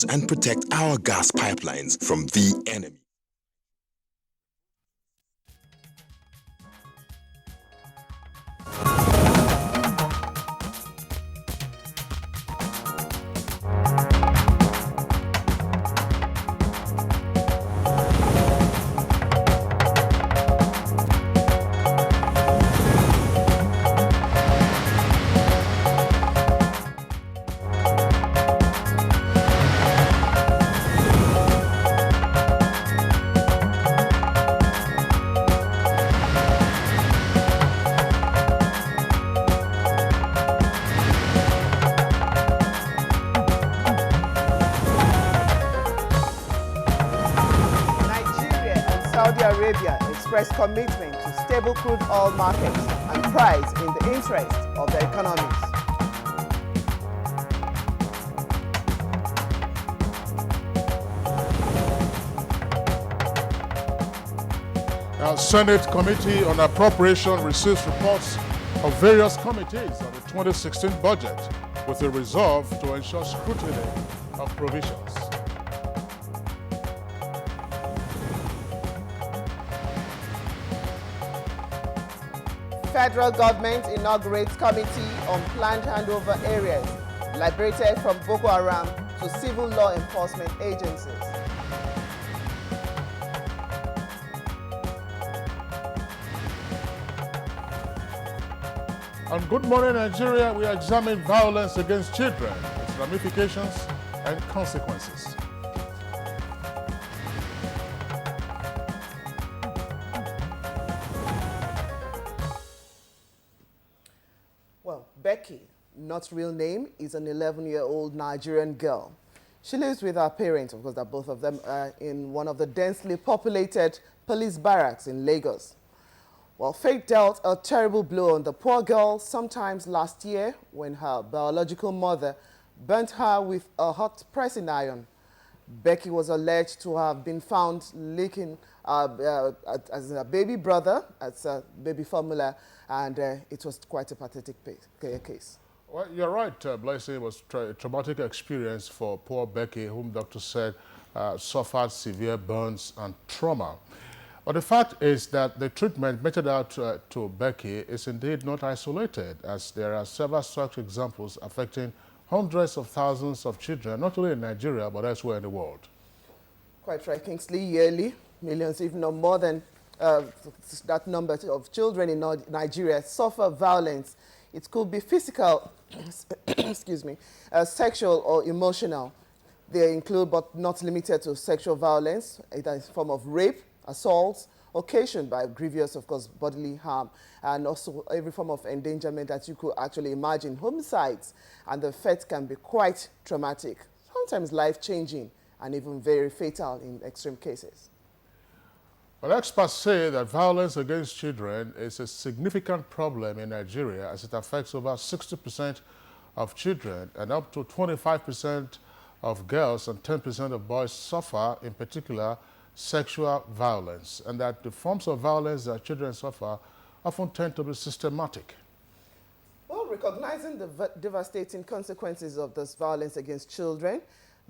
and protect our gas pipelines from the enemy. Saudi Arabia expressed commitment to stable crude oil markets and price in the interest of their economies. Now, Senate Committee on Appropriation receives reports of various committees on the 2016 budget with a resolve to ensure scrutiny of provisions. Federal government inaugurates committee on planned handover areas liberated from Boko Haram to civil law enforcement agencies. On Good Morning Nigeria, we examine violence against children, its ramifications and consequences. Well, Becky, not real name, is an 11-year-old Nigerian girl. She lives with her parents, of course, that both of them are in one of the densely populated police barracks in Lagos. Well, fate dealt a terrible blow on the poor girl sometimes last year when her biological mother burnt her with a hot pressing iron. Becky was alleged to have been found leaking as a baby brother, as a baby formula, and it was quite a pathetic case. Well, you're right, Blessing. It was a traumatic experience for poor Becky, whom doctors said suffered severe burns and trauma. But the fact is that the treatment meted out to Becky is indeed not isolated, as there are several such examples affecting hundreds of thousands of children, not only in Nigeria, but elsewhere in the world. Quite right, Kingsley. Yearly, millions, if not more than that number of children in Nigeria suffer violence. It could be physical, excuse me, sexual or emotional. They include, but not limited to, sexual violence, either in the form of rape, assaults, occasioned by grievous, of course, bodily harm, and also every form of endangerment that you could actually imagine. Homicides and the effects can be quite traumatic, sometimes life-changing, and even very fatal in extreme cases. But experts say that violence against children is a significant problem in Nigeria, as it affects over 60% of children, and up to 25% of girls and 10% of boys suffer, in particular, sexual violence, and that the forms of violence that children suffer often tend to be systematic. Well, recognizing the devastating consequences of this violence against children,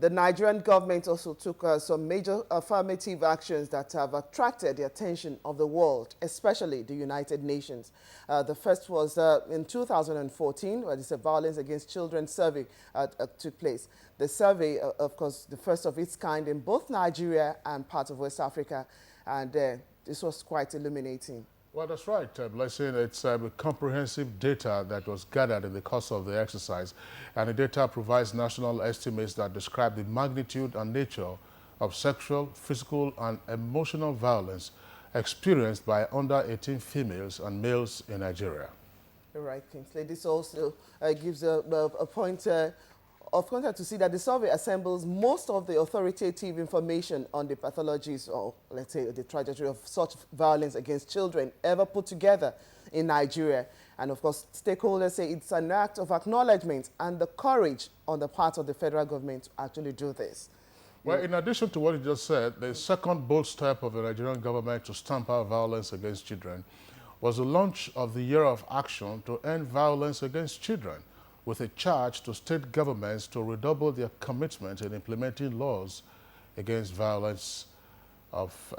the Nigerian government also took some major affirmative actions that have attracted the attention of the world, especially the United Nations. The first was in 2014, where this Violence Against Children survey took place. The survey, of course, the first of its kind in both Nigeria and part of West Africa, and this was quite illuminating. Well, that's right, Blessing. It's comprehensive data that was gathered in the course of the exercise, and the data provides national estimates that describe the magnitude and nature of sexual, physical, and emotional violence experienced by under-18 females and males in Nigeria. You're right, Kingsley. This also gives a point of contact to see that the survey assembles most of the authoritative information on the pathologies, or let's say the trajectory of such violence against children ever put together in Nigeria. And of course, stakeholders say it's an act of acknowledgement and the courage on the part of the federal government to actually do this. Well, in addition to what you just said, the second bold step of the Nigerian government to stamp out violence against children was the launch of the Year of Action to End Violence Against Children, with a charge to state governments to redouble their commitment in implementing laws against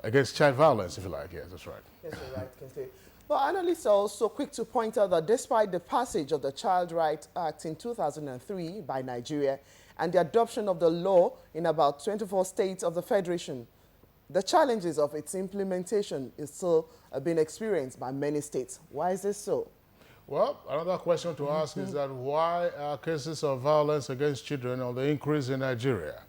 against child violence, if you like. Yes, that's right. Yes, you're right, Kingsley. Well, analysts are also quick to point out that despite the passage of the Child Rights Act in 2003 by Nigeria and the adoption of the law in about 24 states of the Federation, the challenges of its implementation is still being experienced by many states. Why is this so? Well, another question to ask is that why are cases of violence against children on the increase in Nigeria?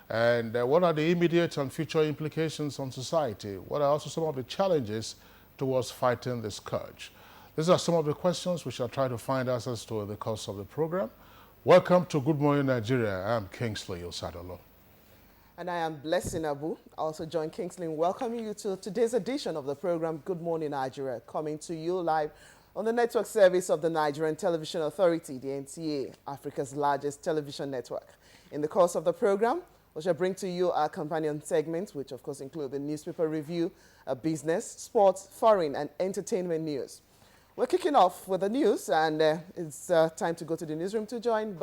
And what are the immediate and future implications on society? What are also some of the challenges towards fighting this scourge? These are some of the questions we shall try to find answers to in the course of the program. Welcome to Good Morning Nigeria. I'm Kingsley Osadolo. And I am Blessing Abu. I also join Kingsley in welcoming you to today's edition of the program Good Morning Nigeria, coming to you live on the network service of the Nigerian Television Authority, the NTA, Africa's largest television network. In the course of the program, we shall bring to you our companion segments, which of course include the newspaper review, business, sports, foreign and entertainment news. We're kicking off with the news, and it's time to go to the newsroom to join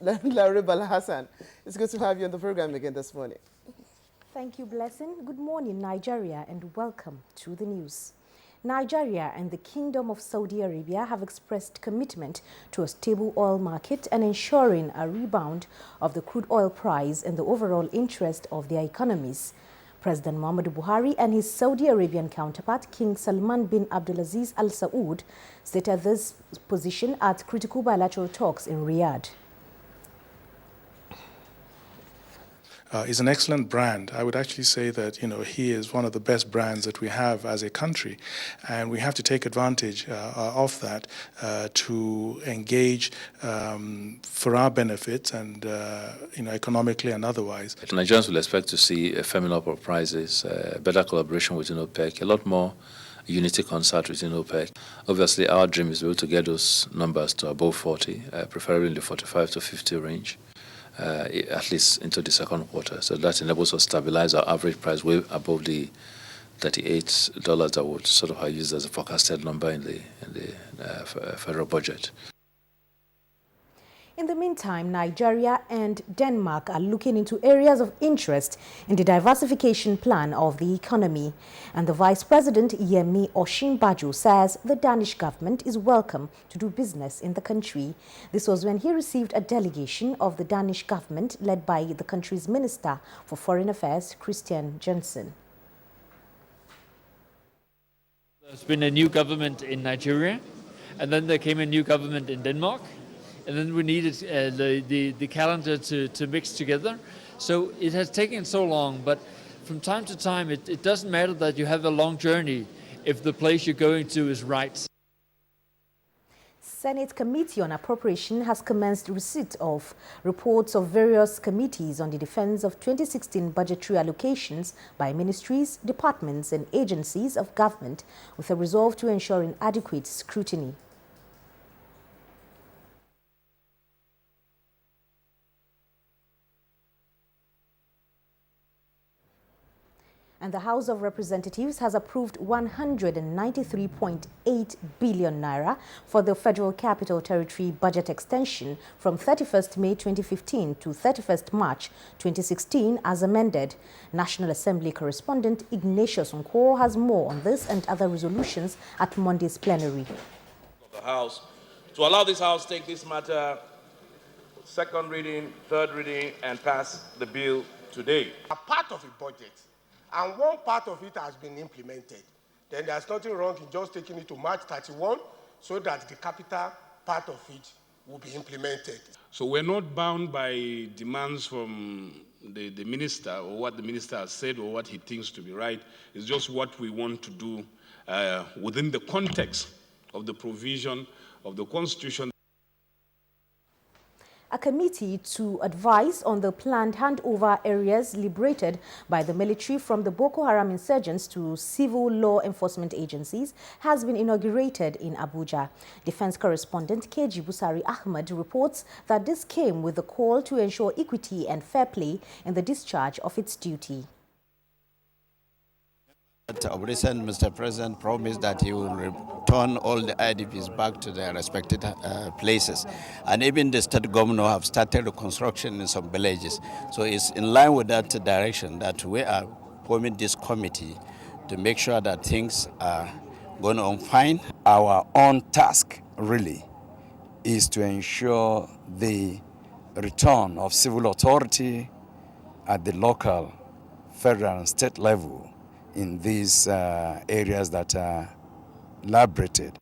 Larry Bala Hassan. It's good to have you on the program again this morning. Thank you, Blessing. Good morning, Nigeria, and welcome to the news. Nigeria and the Kingdom of Saudi Arabia have expressed commitment to a stable oil market and ensuring a rebound of the crude oil price in the overall interest of their economies. President Muhammadu Buhari and his Saudi Arabian counterpart, King Salman bin Abdulaziz Al Saud, stated this position at critical bilateral talks in Riyadh. Is an excellent brand. I would actually say that, he is one of the best brands that we have as a country, and we have to take advantage of that to engage for our benefit and, economically and otherwise. Nigerians will expect to see a firming up of prices, better collaboration within OPEC, a lot more unity concert within OPEC. Obviously, our dream is to be able to get those numbers to above 40, preferably in the 45 to 50 range. At least into the second quarter. So that enables us to stabilize our average price way above the $38 that would sort of use as a forecasted number in the federal budget. In the meantime, Nigeria and Denmark are looking into areas of interest in the diversification plan of the economy. And the Vice President, Yemi Osinbajo, says the Danish government is welcome to do business in the country. This was when he received a delegation of the Danish government led by the country's Minister for Foreign Affairs, Christian Jensen. There's been a new government in Nigeria, and then there came a new government in Denmark. And then we needed the calendar to mix together. So it has taken so long, but from time to time, it doesn't matter that you have a long journey if the place you're going to is right. Senate Committee on Appropriation has commenced receipt of reports of various committees on the defense of 2016 budgetary allocations by ministries, departments and agencies of government with a resolve to ensure an adequate scrutiny. And the House of Representatives has approved 193.8 billion naira for the Federal Capital Territory budget extension from 31st May 2015 to 31st March 2016 as amended. National Assembly correspondent Ignatius Nko has more on this and other resolutions at Monday's plenary. Of the House to allow this House to take this matter second reading, third reading, and pass the bill today. A part of a budget, and one part of it has been implemented, then there's nothing wrong in just taking it to March 31 so that the capital part of it will be implemented. So we're not bound by demands from the minister or what the minister has said or what he thinks to be right. It's just what we want to do within the context of the provision of the Constitution. A committee to advise on the planned handover areas liberated by the military from the Boko Haram insurgents to civil law enforcement agencies has been inaugurated in Abuja. Defense correspondent KG Busari Ahmed reports that this came with the call to ensure equity and fair play in the discharge of its duty. Of recent, Mr. President promised that he will return all the IDPs back to their respected places. And even the state governor have started the construction in some villages. So it's in line with that direction that we are forming this committee to make sure that things are going on fine. Our own task, really, is to ensure the return of civil authority at the local, federal, and state level in these areas that are liberated.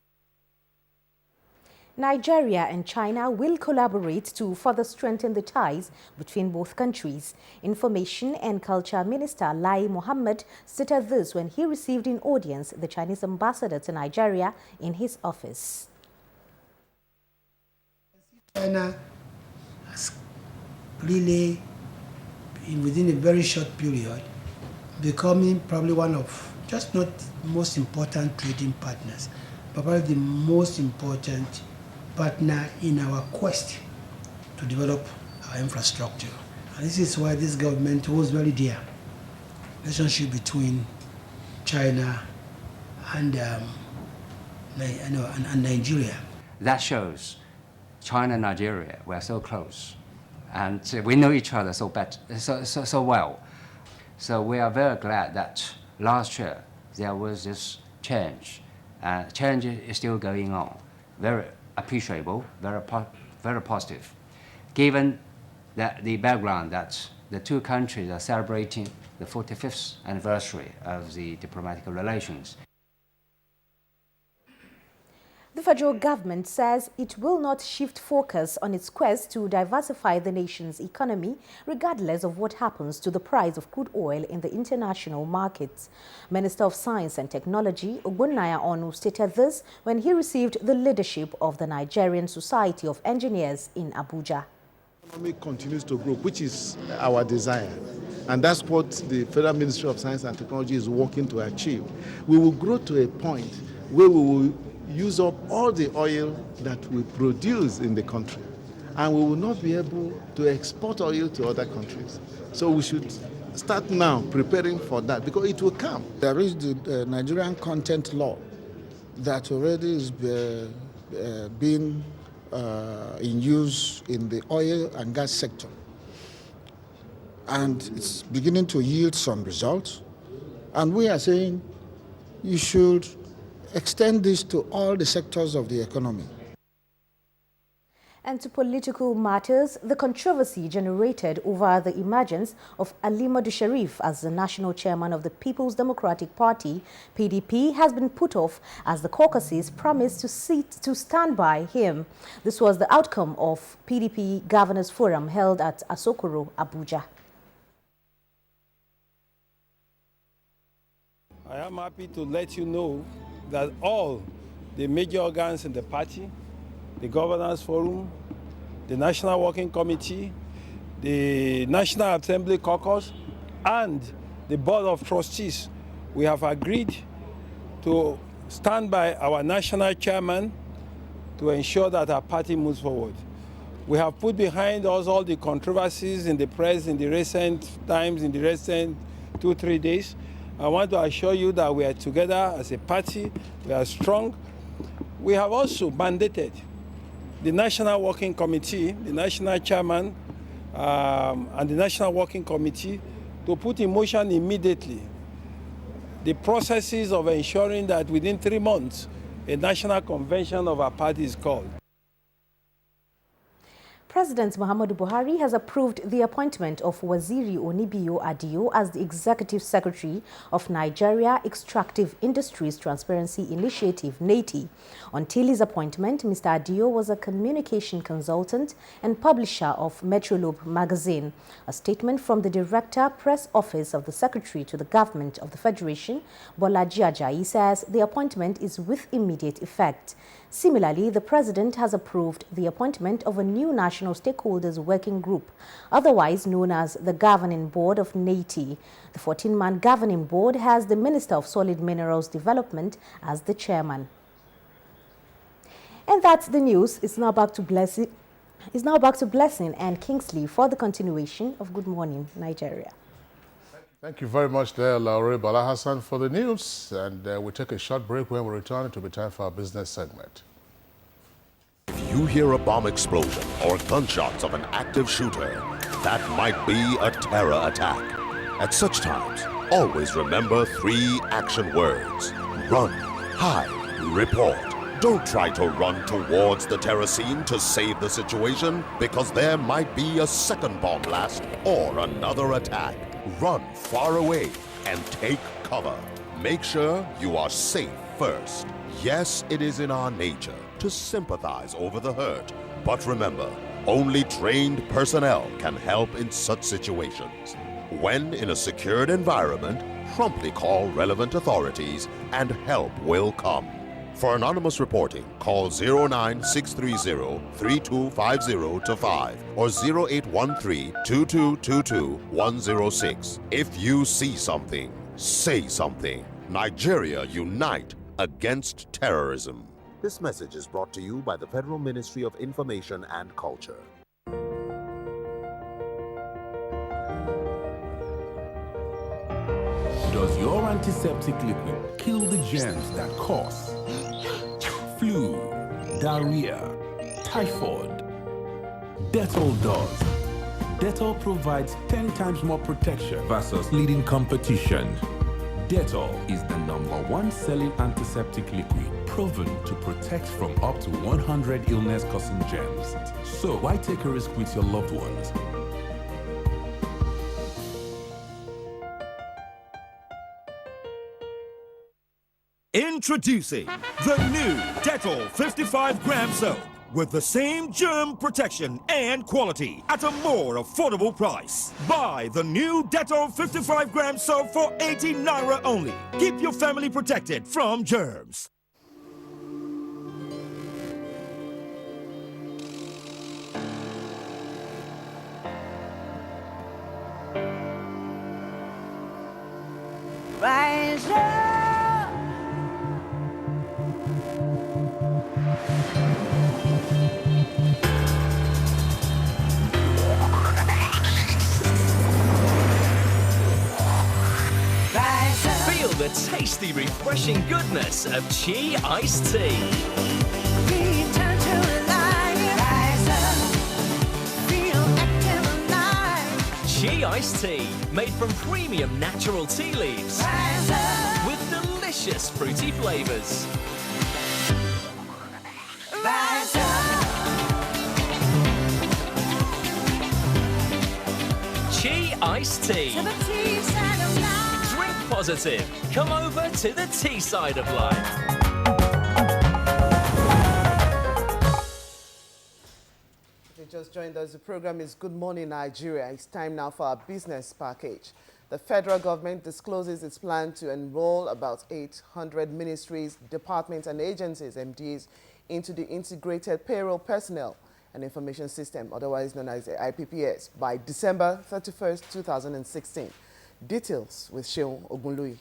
Nigeria and China will collaborate to further strengthen the ties between both countries. Information and Culture Minister Lai Mohammed stated this when he received in audience the Chinese ambassador to Nigeria in his office. China has really, within a very short period, becoming probably one of, just not most important trading partners, but probably the most important partner in our quest to develop our infrastructure. And this is why this government holds very dear relationship between China and Nigeria. That shows China and Nigeria were so close, and we know each other so well. So we are very glad that last year there was this change. Change is still going on. Very appreciable, very positive. Given that the background that the two countries are celebrating the 45th anniversary of the diplomatic relations. The federal government says it will not shift focus on its quest to diversify the nation's economy, regardless of what happens to the price of crude oil in the international markets. Minister of Science and Technology, Ogbonnaya Onu, stated this when he received the leadership of the Nigerian Society of Engineers in Abuja. The economy continues to grow, which is our desire. And that's what the Federal Ministry of Science and Technology is working to achieve. We will grow to a point where we will use up all the oil that we produce in the country, and we will not be able to export oil to other countries. So we should start now preparing for that, because it will come. There is the Nigerian content law that already is being in use in the oil and gas sector, and it's beginning to yield some results. And we are saying you should extend this to all the sectors of the economy. And to political matters, the controversy generated over the emergence of Ali Modu Sharif as the national chairman of the People's Democratic Party, PDP, has been put off as the caucuses promised to stand by him. This was the outcome of PDP Governors Forum held at Asokoro, Abuja. I am happy to let you know that all the major organs in the party, the Governors Forum, the National Working Committee, the National Assembly Caucus, and the Board of Trustees, we have agreed to stand by our national chairman to ensure that our party moves forward. We have put behind us all the controversies in the press in the recent times, in the recent 2-3 days. I want to assure you that we are together as a party, we are strong. We have also mandated the National Working Committee, the National Chairman, and the National Working Committee to put in motion immediately the processes of ensuring that within 3 months, a national convention of our party is called. President Muhammadu Buhari has approved the appointment of Waziri Onibiyo Adio as the Executive Secretary of Nigeria Extractive Industries Transparency Initiative, NETI. Until his appointment, Mr. Adio was a communication consultant and publisher of Metrolobe magazine. A statement from the Director Press Office of the Secretary to the Government of the Federation, Bolaji Ajayi, says the appointment is with immediate effect. Similarly, the President has approved the appointment of a new National Stakeholders Working Group, otherwise known as the Governing Board of NETI. The 14-man Governing Board has the Minister of Solid Minerals Development as the chairman. And that's the news. It's now back to Blessing and Kingsley for the continuation of Good Morning Nigeria. Thank you very much there, Laure Bala Hassan, for the news. And we'll take a short break. When we return, it will be time for our business segment. If you hear a bomb explosion or gunshots of an active shooter, that might be a terror attack. At such times, always remember 3 action words: run, hide, report. Don't try to run towards the terror scene to save the situation, because there might be a second bomb blast or another attack. Run far away and take cover. Make sure you are safe first. Yes, it is in our nature to sympathize over the hurt, but remember, only trained personnel can help in such situations. When in a secured environment, promptly call relevant authorities and help will come. For anonymous reporting, call 09630-3250-5 or 0813-2222-106. If you see something, say something. Nigeria unite against terrorism. This message is brought to you by the Federal Ministry of Information and Culture. Does your antiseptic liquid kill the germs that cause flu, diarrhea, typhoid? Dettol does. Dettol provides 10 times more protection versus leading competition. Dettol is the #1 selling antiseptic liquid, proven to protect from up to 100 illness-causing germs. So why take a risk with your loved ones? Introducing the new Dettol 55-gram soap with the same germ protection and quality at a more affordable price. Buy the new Dettol 55-gram soap for 80 Naira only. Keep your family protected from germs. Rise up. Feel the tasty, refreshing goodness of Chi iced tea. Return to life. Rise up. Feel active alive. Chi iced tea, made from premium natural tea leaves. Rise up. With delicious fruity flavors. Rise up. Chi iced tea. To the tea side of life. Drink positive. Come over to the tea side of life. If you just joined us, the program is Good Morning Nigeria. It's time now for our business package. The federal government discloses its plan to enroll about 800 ministries, departments and agencies, MDs, into the Integrated Payroll Personnel and Information System, otherwise known as the IPPS, by December 31st, 2016. Details with Sheon Ogunlui.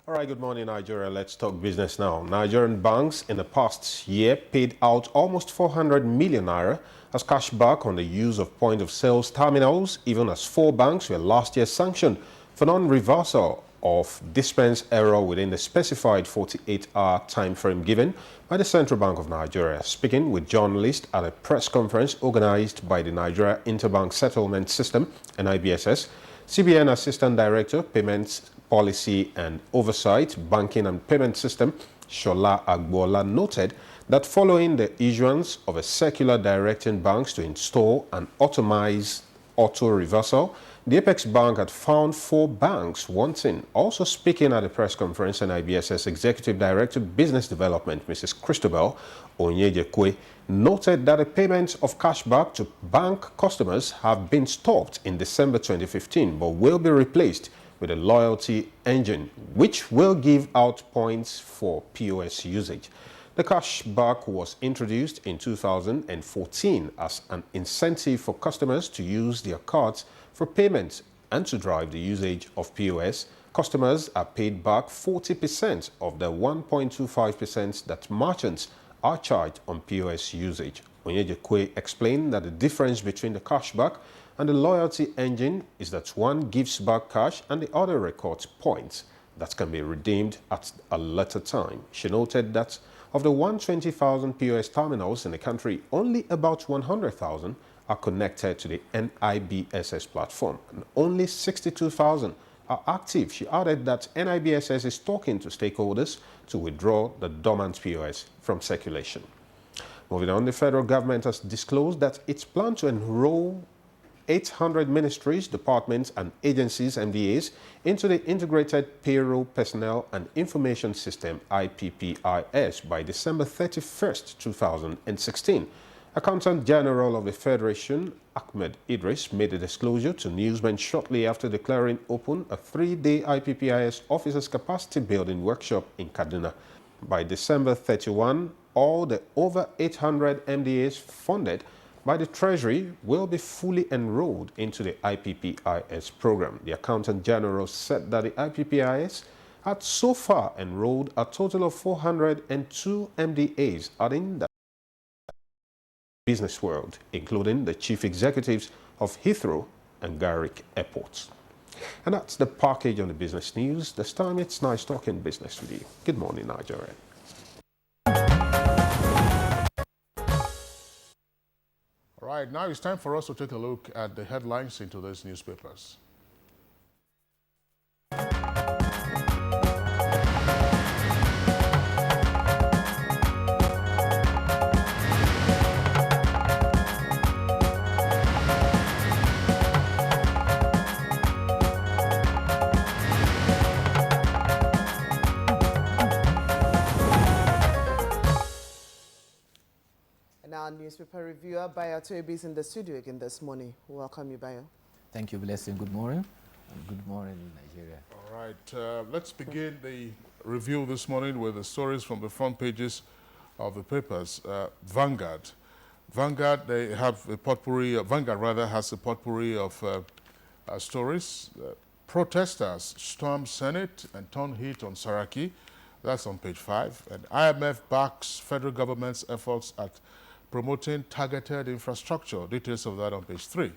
All right, good morning, Nigeria. Let's talk business now. Nigerian banks in the past year paid out almost 400 million naira as cash back on the use of point-of-sales terminals, even as 4 banks were last year sanctioned for non-reversal of dispense error within the specified 48-hour time frame given by the Central Bank of Nigeria. Speaking with journalists at a press conference organized by the Nigeria Interbank Settlement System, NIBSS, CBN Assistant Director, Payments Policy and Oversight, Banking and Payment System, Shola Agbola, noted that following the issuance of a circular directing banks to install an automized auto-reversal, the Apex Bank had found 4 banks wanting. Also speaking at the press conference, NIBSS Executive Director Business Development, Mrs. Christabel Onyejekwe, noted that the payments of cashback to bank customers have been stopped in December 2015, but will be replaced with a loyalty engine, which will give out points for POS usage. The cashback was introduced in 2014 as an incentive for customers to use their cards for payments and to drive the usage of POS. Customers are paid back 40% of the 1.25% that merchants are charged on POS usage. Onyejekwe explained that the difference between the cashback and the loyalty engine is that one gives back cash and the other records points that can be redeemed at a later time. She noted that of the 120,000 POS terminals in the country, only about 100,000 are connected to the NIBSS platform and only 62,000 are active. She added that NIBSS is talking to stakeholders to withdraw the dormant POS from circulation. Moving on, the federal government has disclosed that its plan to enroll 800 ministries, departments and agencies, MDAs, into the Integrated Payroll Personnel and Information System, IPPIS, by December 31st, 2016. Accountant General of the Federation, Ahmed Idris, made a disclosure to newsmen shortly after declaring open a 3-day IPPIS officers capacity building workshop in Kaduna. By December 31, all the over 800 MDAs funded by the Treasury will be fully enrolled into the IPPIS program. The Accountant General said that the IPPIS had so far enrolled a total of 402 MDAs, adding that business world, including the chief executives of Heathrow and Garrick airports. And that's the package on the business news. This time it's nice talking business with you. Good morning, Nigeria. All right, now it's time for us to take a look at the headlines in today's newspapers. Our newspaper reviewer, Bayo Toby, is in the studio again this morning. Welcome you, Bayo. Thank you, Blessing. Good morning. And good morning, Nigeria. All right, let's begin the review this morning with the stories from the front pages of the papers. Vanguard, they have a potpourri, Vanguard rather has a potpourri of stories. Protesters storm Senate and turn heat on Saraki. That's on page 5. And IMF backs federal government's efforts at promoting targeted infrastructure. Details of that on page 3.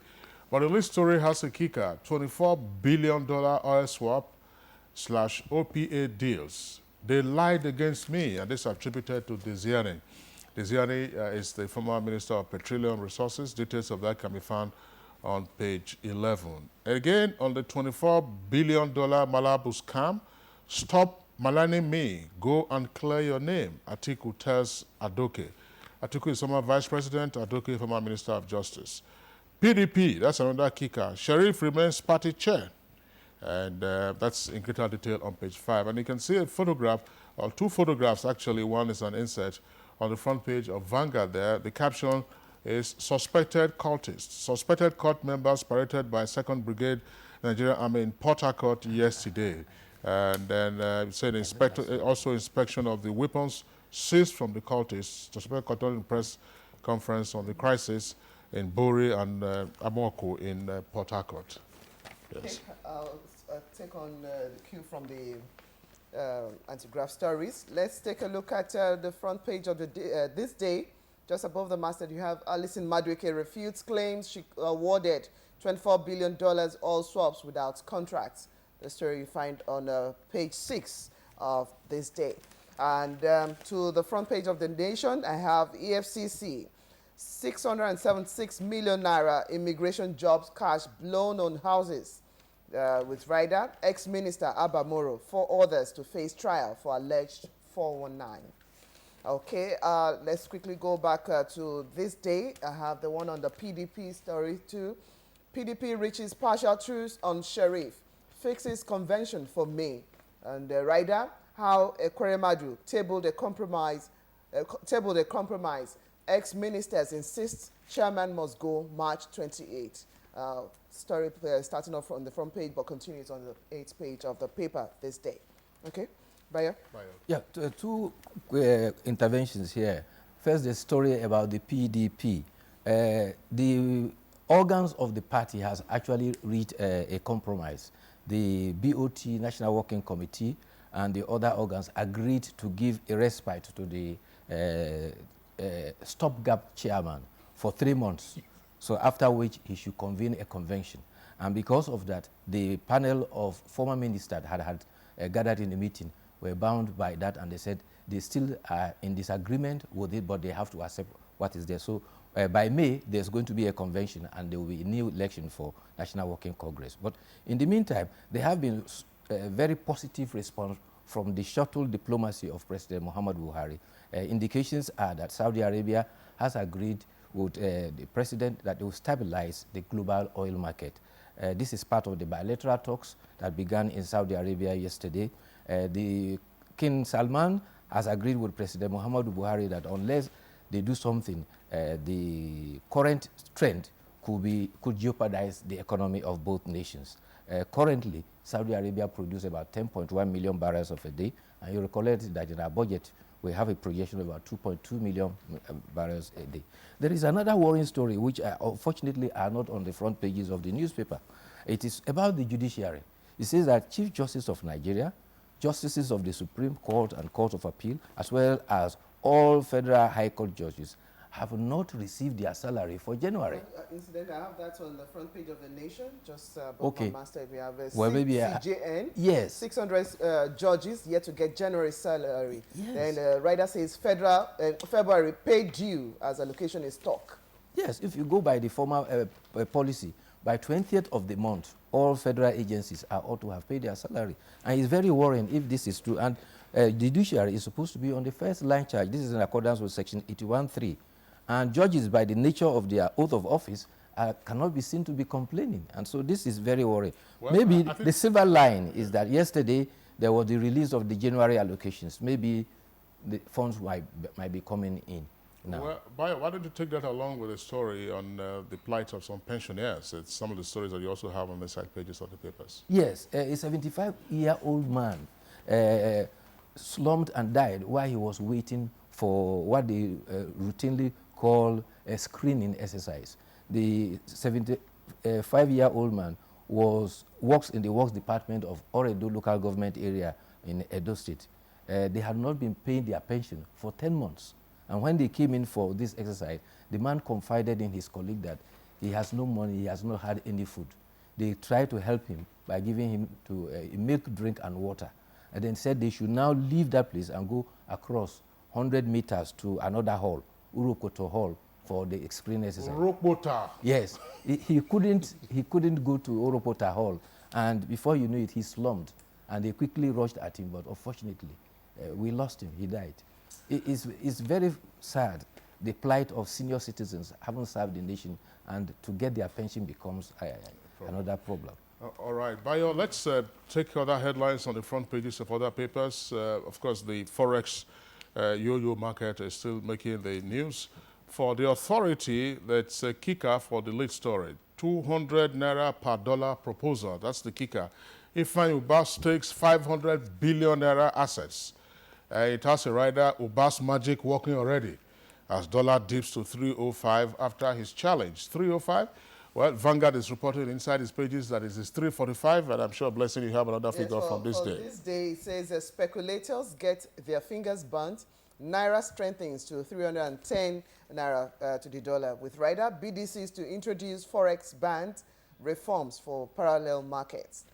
But the list story has a kicker: $24 billion oil swap / OPA deals. They lied against me, and this is attributed to Desiani. Desiani is the former Minister of Petroleum Resources. Details of that can be found on page 11. Again, on the $24 billion Malabu scam, stop maligning me, go and clear your name, Atiku tells Adoke. Atiku is former Vice President, Adoke former Minister of Justice. PDP, that's another kicker. Sharif remains party chair. And that's in greater detail on page 5. And you can see a photograph, or two photographs actually. One is an insert on the front page of Vanguard there. The caption is suspected cultists. Suspected cult members paraded by 2nd Brigade Nigerian Army in Port Harcourt yesterday. And then it said also inspection of the weapons seized from the cultists. Suspected cult in press conference on the crisis in Bori and Amoko in Port Harcourt. Yes. I'll take on the cue from the anti-graft stories. Let's take a look at the front page of the this day. Just above the masthead, you have Alison Madueke refutes claims she awarded $24 billion all swaps without contracts. The story you find on page 6 of this day. And to the front page of the Nation, I have EFCC. 676 million naira immigration jobs cash blown on houses. With Ryder, ex-minister Abba Moro, 4 others to face trial for alleged 419. Okay, let's quickly go back to this day. I have the one on the PDP story too. PDP reaches partial truce on Sharif, fixes convention for May. And Ryder, how Ekweremadu tabled a compromise. Ex-ministers insist chairman must go March 28. Story starting off on the front page but continues on the 8th page of the paper this day. Okay, Bayo? Yeah, two interventions here. First, the story about the PDP. The organs of the party has actually reached a compromise. The BOT, National Working Committee, and the other organs agreed to give a respite to the stopgap chairman for 3 months. So after which he should convene a convention. And because of that, the panel of former ministers had gathered in a meeting, were bound by that, and they said they still are in disagreement with it, but they have to accept what is there. So by May, there's going to be a convention, and there will be a new election for National Working Congress. But in the meantime, there have been a very positive response from the shuttle diplomacy of President Muhammad Buhari. Indications are that Saudi Arabia has agreed with the president that they will stabilize the global oil market. This is part of the bilateral talks that began in Saudi Arabia yesterday. The King Salman has agreed with President Muhammad Buhari that unless they do something, the current trend could jeopardize the economy of both nations. Currently, Saudi Arabia produces about 10.1 million barrels of a day, and you recollect that in our budget, we have a projection of about 2.2 million barrels a day. There is another worrying story, which unfortunately are not on the front pages of the newspaper. It is about the judiciary. It says that Chief Justice of Nigeria, justices of the Supreme Court and Court of Appeal, as well as all federal high court judges, have not received their salary for January. Incidentally, I have that on the front page of the Nation, just above Okay. my masthead. We have a Well, maybe, CJN, yes. 600 judges yet to get January salary. Yes. Then Rider says February pay due as allocation is stock. Yes, if you go by the former policy, by 20th of the month, all federal agencies are ought to have paid their salary. And it's very worrying if this is true. And the judiciary is supposed to be on the first line charge. This is in accordance with Section 81(3). And judges, by the nature of their oath of office, cannot be seen to be complaining. And so this is very worrying. Well, maybe the silver line is that yesterday there was the release of the January allocations. Maybe the funds might be coming in now. Well, Bayo, why don't you take that along with a story on the plight of some pensioners? It's some of the stories that you also have on the side pages of the papers. Yes, a 75-year-old man slumped and died while he was waiting for what they routinely call a screening exercise. The 75-year-old man works in the works department of Oredo local government area in Edo State. They had not been paying their pension for 10 months. And when they came in for this exercise, the man confided in his colleague that he has no money, he has not had any food. They tried to help him by giving him milk, drink, and water. And then said they should now leave that place and go across 100 meters to another hall, Urokoto Hall, for the screening exercise. Uropota. Yes, he couldn't go to Uropota Hall, and before you knew it, he slumped, and they quickly rushed at him. But unfortunately, we lost him. He died. It's very sad, the plight of senior citizens haven't served the nation, and to get their pension becomes another problem. All right, Bayo, let's take other headlines on the front pages of other papers. Of course, the Forex yo-yo market is still making the news. For the authority, that's a kicker for the lead story. 200 naira per dollar proposal, that's the kicker. Ifeanyi Ubah stakes 500 billion naira assets. It has a rider, Ubah's magic, working already as dollar dips to 305 after his challenge. 305? Well, Vanguard is reporting inside his pages that it is 345, and I'm sure, Blessing, you have another figure from this day. This day, it says speculators get their fingers burnt. Naira strengthens to 310 naira to the dollar, with rider BDCs to introduce forex banned reforms for parallel markets.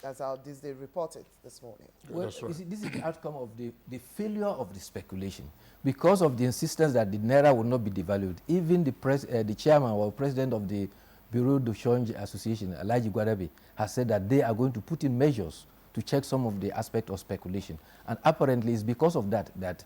That's how this day reported this morning. Well, you see, this is the outcome of the failure of the speculation. Because of the insistence that the naira would not be devalued, even the chairman or president of the Bureau de Change Association, Alhaji Gwadabe, has said that they are going to put in measures to check some of the aspect of speculation. And apparently it's because of that that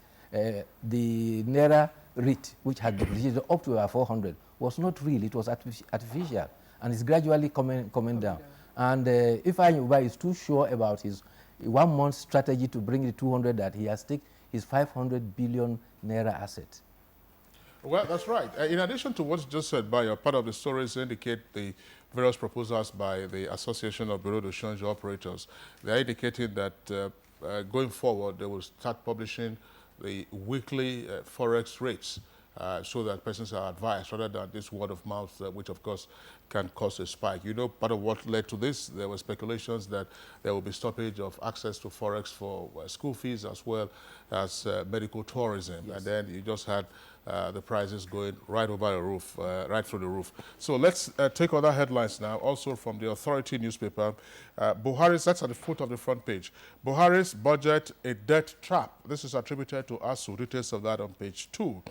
the naira rate, which had depreciated up to 400, was not real. It was artificial, and it's gradually coming down. And Ifeanyi Ubah is too sure about his 1 month strategy to bring the 200 that he has taken his 500 billion naira asset. Well, that's right. In addition to what's just said by part of the stories indicate the various proposals by the Association of Bureau de Change Operators. They are indicating that going forward, they will start publishing the weekly forex rates so that persons are advised rather than this word of mouth, which of course can cause a spike. You know, part of what led to this, there were speculations that there will be stoppage of access to forex for school fees as well as medical tourism. Yes. And then you just had the prices going right over the roof, right through the roof. So let's take other headlines now, also from the Authority newspaper. Buhari's, that's at the foot of the front page. Buhari's budget, a debt trap. This is attributed to ASU. Details of that on page 2.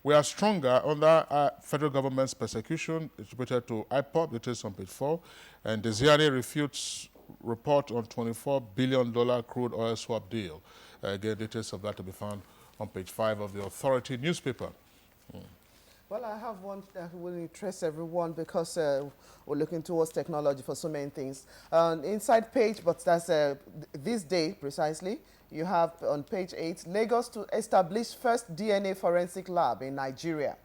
We are stronger under federal government's persecution, attributed to IPOP. Details on page 4. And Desiani refutes report on $24 billion crude oil swap deal. Again, details of that to be found on page 5 of the Authority newspaper. Well, I have one that will interest everyone because we're looking towards technology for so many things. Inside page, but that's this day precisely, you have on page 8, Lagos to establish first DNA forensic lab in Nigeria.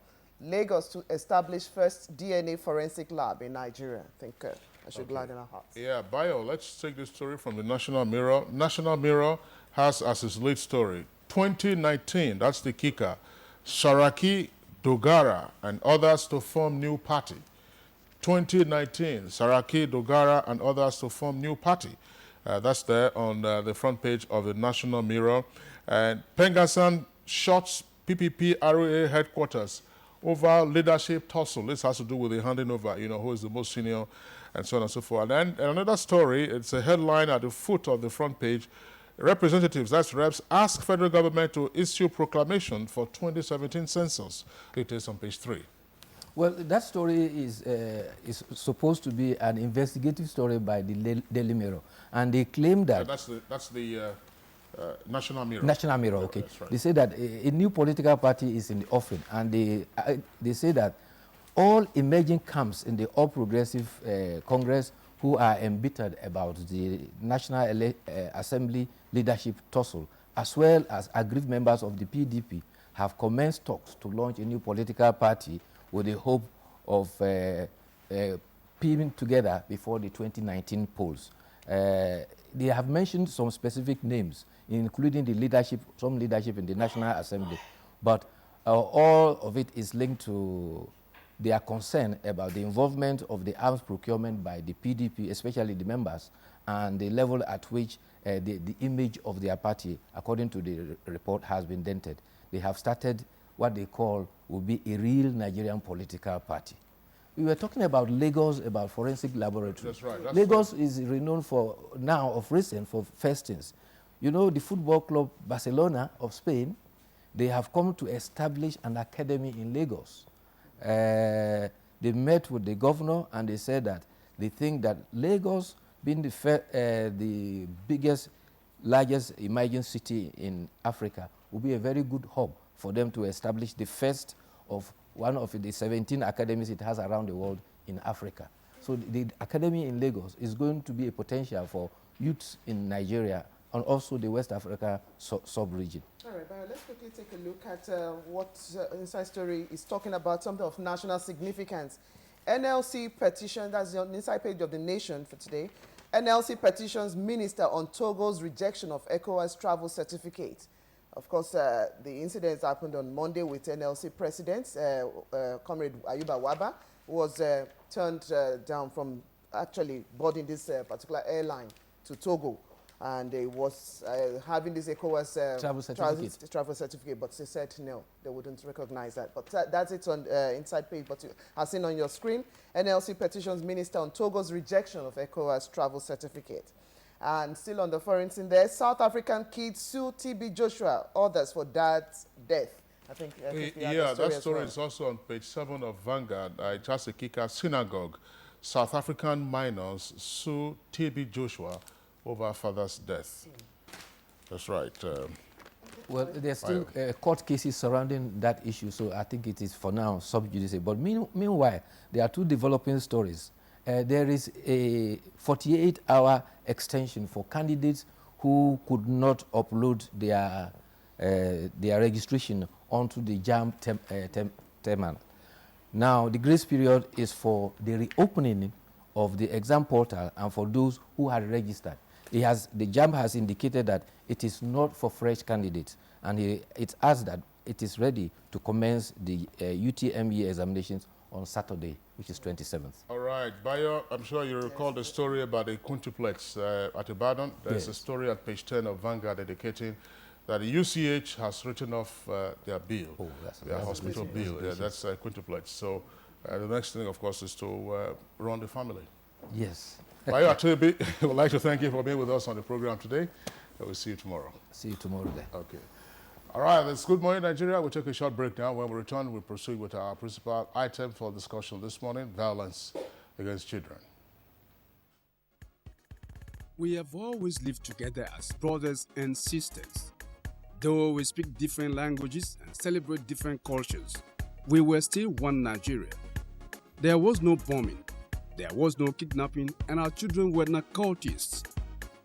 Lagos to establish first DNA forensic lab in Nigeria. I think I should gladden our hearts. Yeah, Bio, let's take this story from the National Mirror. National Mirror has as its lead story, 2019, that's the kicker, Saraki, Dogara, and others to form new party. 2019, Saraki, Dogara, and others to form new party. That's there on the front page of the National Mirror. And Pengasan shots PPP ROA headquarters over leadership tussle. This has to do with the handing over, you know, who is the most senior, and so on and so forth. And then another story, it's a headline at the foot of the front page. Representatives, that's reps, ask federal government to issue proclamation for 2017 census. It is on page 3. Well, that story is supposed to be an investigative story by the Daily Mirror, and they claim that that's the National Mirror. National Mirror, okay. That's right. They say that a new political party is in the offing, and they say that all emerging camps in the All Progressive Congress who are embittered about the National Assembly leadership tussle, as well as aggrieved members of the PDP, have commenced talks to launch a new political party with the hope of pinning together before the 2019 polls. They have mentioned some specific names, including the leadership, some leadership in the National Assembly, but all of it is linked to their concern about the involvement of the arms procurement by the PDP, especially the members, and the level at which the image of their party, according to the report, has been dented. They have started what they call will be a real Nigerian political party. We were talking about Lagos, about forensic laboratory. That's right. That's Lagos is renowned for, now of recent, for festings. You know, the football club Barcelona of Spain, they have come to establish an academy in Lagos. They met with the governor and they said that they think that Lagos, being the biggest, largest emerging city in Africa, will be a very good hub for them to establish the first of one of the 17 academies it has around the world in Africa. So the academy in Lagos is going to be a potential for youths in Nigeria and also the West Africa sub-region. All right, Barry, let's quickly take a look at what Inside Story is talking about, something of national significance. NLC petition, that's on the inside page of The Nation for today. NLC petitions minister on Togo's rejection of ECOWAS travel certificate. Of course, the incident happened on Monday with NLC president, Comrade Ayuba Waba, who was turned down from actually boarding this particular airline to Togo. And they was having this ECOWAS travel certificate, but they said no, they wouldn't recognize that. But that's it on inside page, but you have seen on your screen, NLC petitions minister on Togo's rejection of ECOWAS travel certificate. And still on the foreign scene there, South African kids sue TB Joshua, others for dad's death. I think yeah, that story is also on page 7 of Vanguard. Just a kicker, synagogue. South African minors sue TB Joshua over father's death. That's right. Well, there's still court cases surrounding that issue, so I think it is for now sub judice. But meanwhile, there are two developing stories. There is a 48-hour extension for candidates who could not upload their registration onto the JAM terminal. Now, the grace period is for the reopening of the exam portal and for those who had registered. The JAM has indicated that it is not for fresh candidates, and it adds that it is ready to commence the UTME examinations on Saturday, which is 27th. All right, Bayo, I'm sure you recall the story about the quintuplex at Ibadan. There's a story at page 10 of Vanguard dedicating that the UCH has written off their bill, their hospital bill. Yeah, that's quintuplet. So the next thing, of course, is to run the family. Yes. Bayo Atobi, I would like to thank you for being with us on the program today. We'll see you tomorrow. See you tomorrow then. Okay. All right, that's Good Morning Nigeria. We'll take a short break now. When we return, we'll proceed with our principal item for discussion this morning, violence against children. We have always lived together as brothers and sisters. Though we speak different languages and celebrate different cultures, we were still one Nigeria. There was no bombing, there was no kidnapping, and our children were not cultists.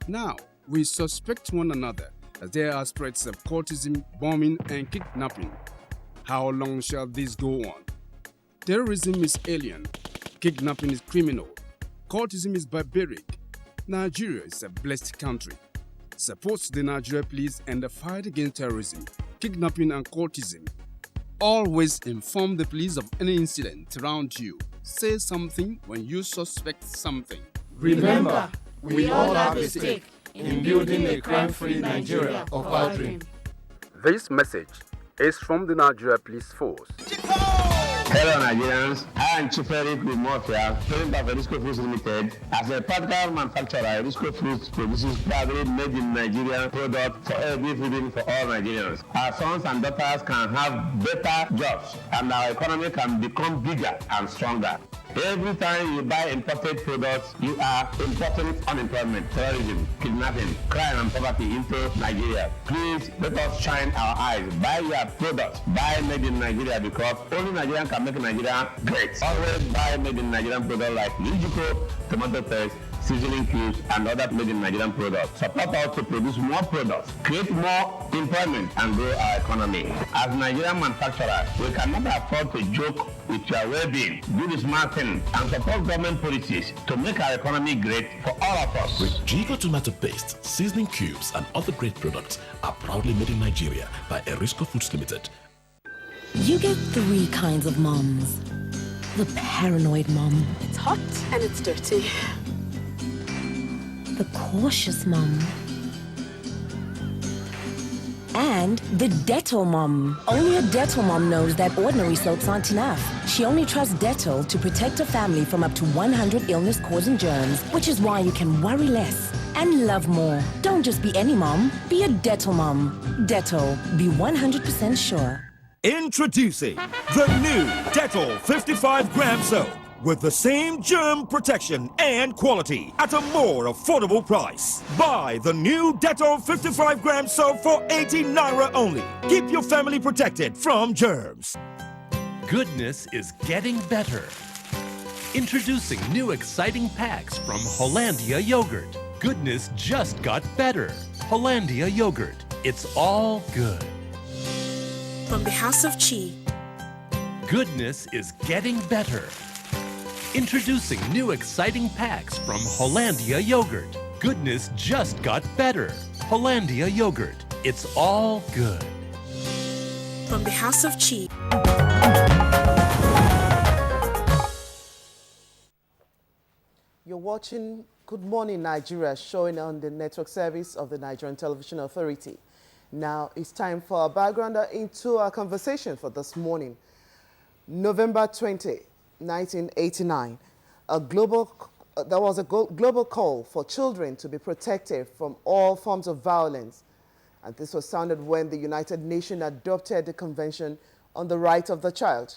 Now, we suspect one another as there are spreads of cultism, bombing, and kidnapping. How long shall this go on? Terrorism is alien, kidnapping is criminal, cultism is barbaric. Nigeria is a blessed country. Support the Nigeria Police and the fight against terrorism, kidnapping, and cultism. Always inform the police of any incident around you. Say something when you suspect something. Remember, we all have a stake in building a crime-free Nigeria of our dream. This message is from the Nigeria Police Force. Hello Nigerians, I am Chief Eric Mafia, president of Erisco Foods Limited. As a practical manufacturer, Erisco Foods produces proudly made in Nigeria products for every feeding for all Nigerians. Our sons and daughters can have better jobs and our economy can become bigger and stronger. Every time you buy imported products, you are importing unemployment, terrorism, kidnapping, crime and poverty into Nigeria. Please let us shine our eyes. Buy your products. Buy made in Nigeria because only Nigerian can make Nigeria great. Always buy made in Nigerian products like Nijico, tomato paste, seasoning cubes, and other made in Nigerian products. Support us to produce more products, create more employment, and grow our economy. As Nigerian manufacturers, we cannot afford to joke with your well-being. Do the smart thing and support government policies to make our economy great for all of us. With Jigo tomato paste, seasoning cubes, and other great products are proudly made in Nigeria by Erisco Foods Limited. You get three kinds of moms. The paranoid mom. It's hot and it's dirty. The cautious mom. And the Dettol mom. Only a Dettol mom knows that ordinary soaps aren't enough. She only trusts Dettol to protect her family from up to 100 illness-causing germs, which is why you can worry less and love more. Don't just be any mom, be a Dettol mom. Dettol, be 100% sure. Introducing the new Dettol 55-gram soap with the same germ protection and quality at a more affordable price. Buy the new Dettol 55-gram soap for 80 Naira only. Keep your family protected from germs. Goodness is getting better. Introducing new exciting packs from Hollandia Yogurt. Goodness just got better. Hollandia Yogurt. It's all good. From the House of Chi. Goodness is getting better. Introducing new exciting packs from Hollandia Yogurt. Goodness just got better. Hollandia Yogurt. It's all good. From the House of Chi. You're watching Good Morning Nigeria, showing on the network service of the Nigerian Television Authority. Now it's time for our backgrounder into our conversation for this morning. November 20, 1989, there was a global call for children to be protected from all forms of violence. And this was sounded when the United Nations adopted the Convention on the Right of the Child.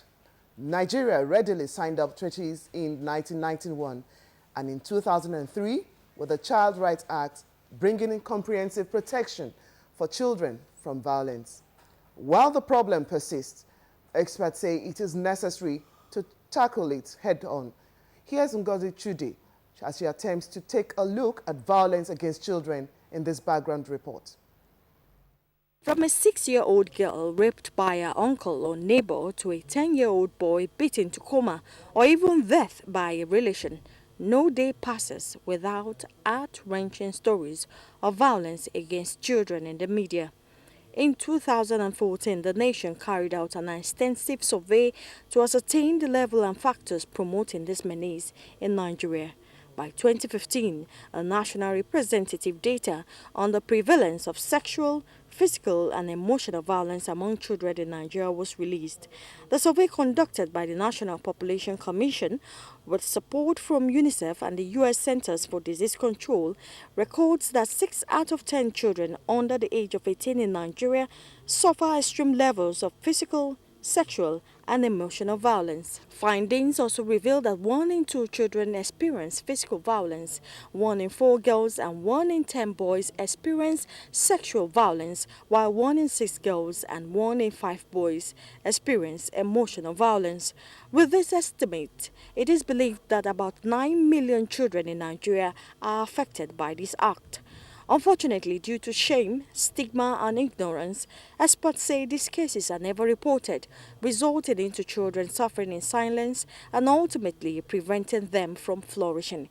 Nigeria readily signed up treaties in 1991 and in 2003 with the Child Rights Act bringing in comprehensive protection for children from violence. While the problem persists, experts say it is necessary to tackle it head-on. Here's Ngozi Chude as she attempts to take a look at violence against children in this background report. From a 6-year-old girl raped by her uncle or neighbor to a 10-year-old boy beaten to coma or even death by a relation, no day passes without heart-wrenching stories of violence against children in the media. In 2014, the nation carried out an extensive survey to ascertain the level and factors promoting this menace in Nigeria. by 2015, a national representative data on the prevalence of sexual, physical and emotional violence among children in Nigeria was released. The survey conducted by the National Population Commission with support from UNICEF and the U.S. Centers for Disease Control records that 6 out of 10 children under the age of 18 in Nigeria suffer extreme levels of physical, sexual and emotional violence. Findings also reveal that 1 in 2 children experience physical violence, 1 in 4 girls and 1 in 10 boys experience sexual violence, while 1 in 6 girls and 1 in 5 boys experience emotional violence. With this estimate, it is believed that about 9 million children in Nigeria are affected by this act. Unfortunately, due to shame, stigma and ignorance, experts say these cases are never reported, resulting into children suffering in silence and ultimately preventing them from flourishing.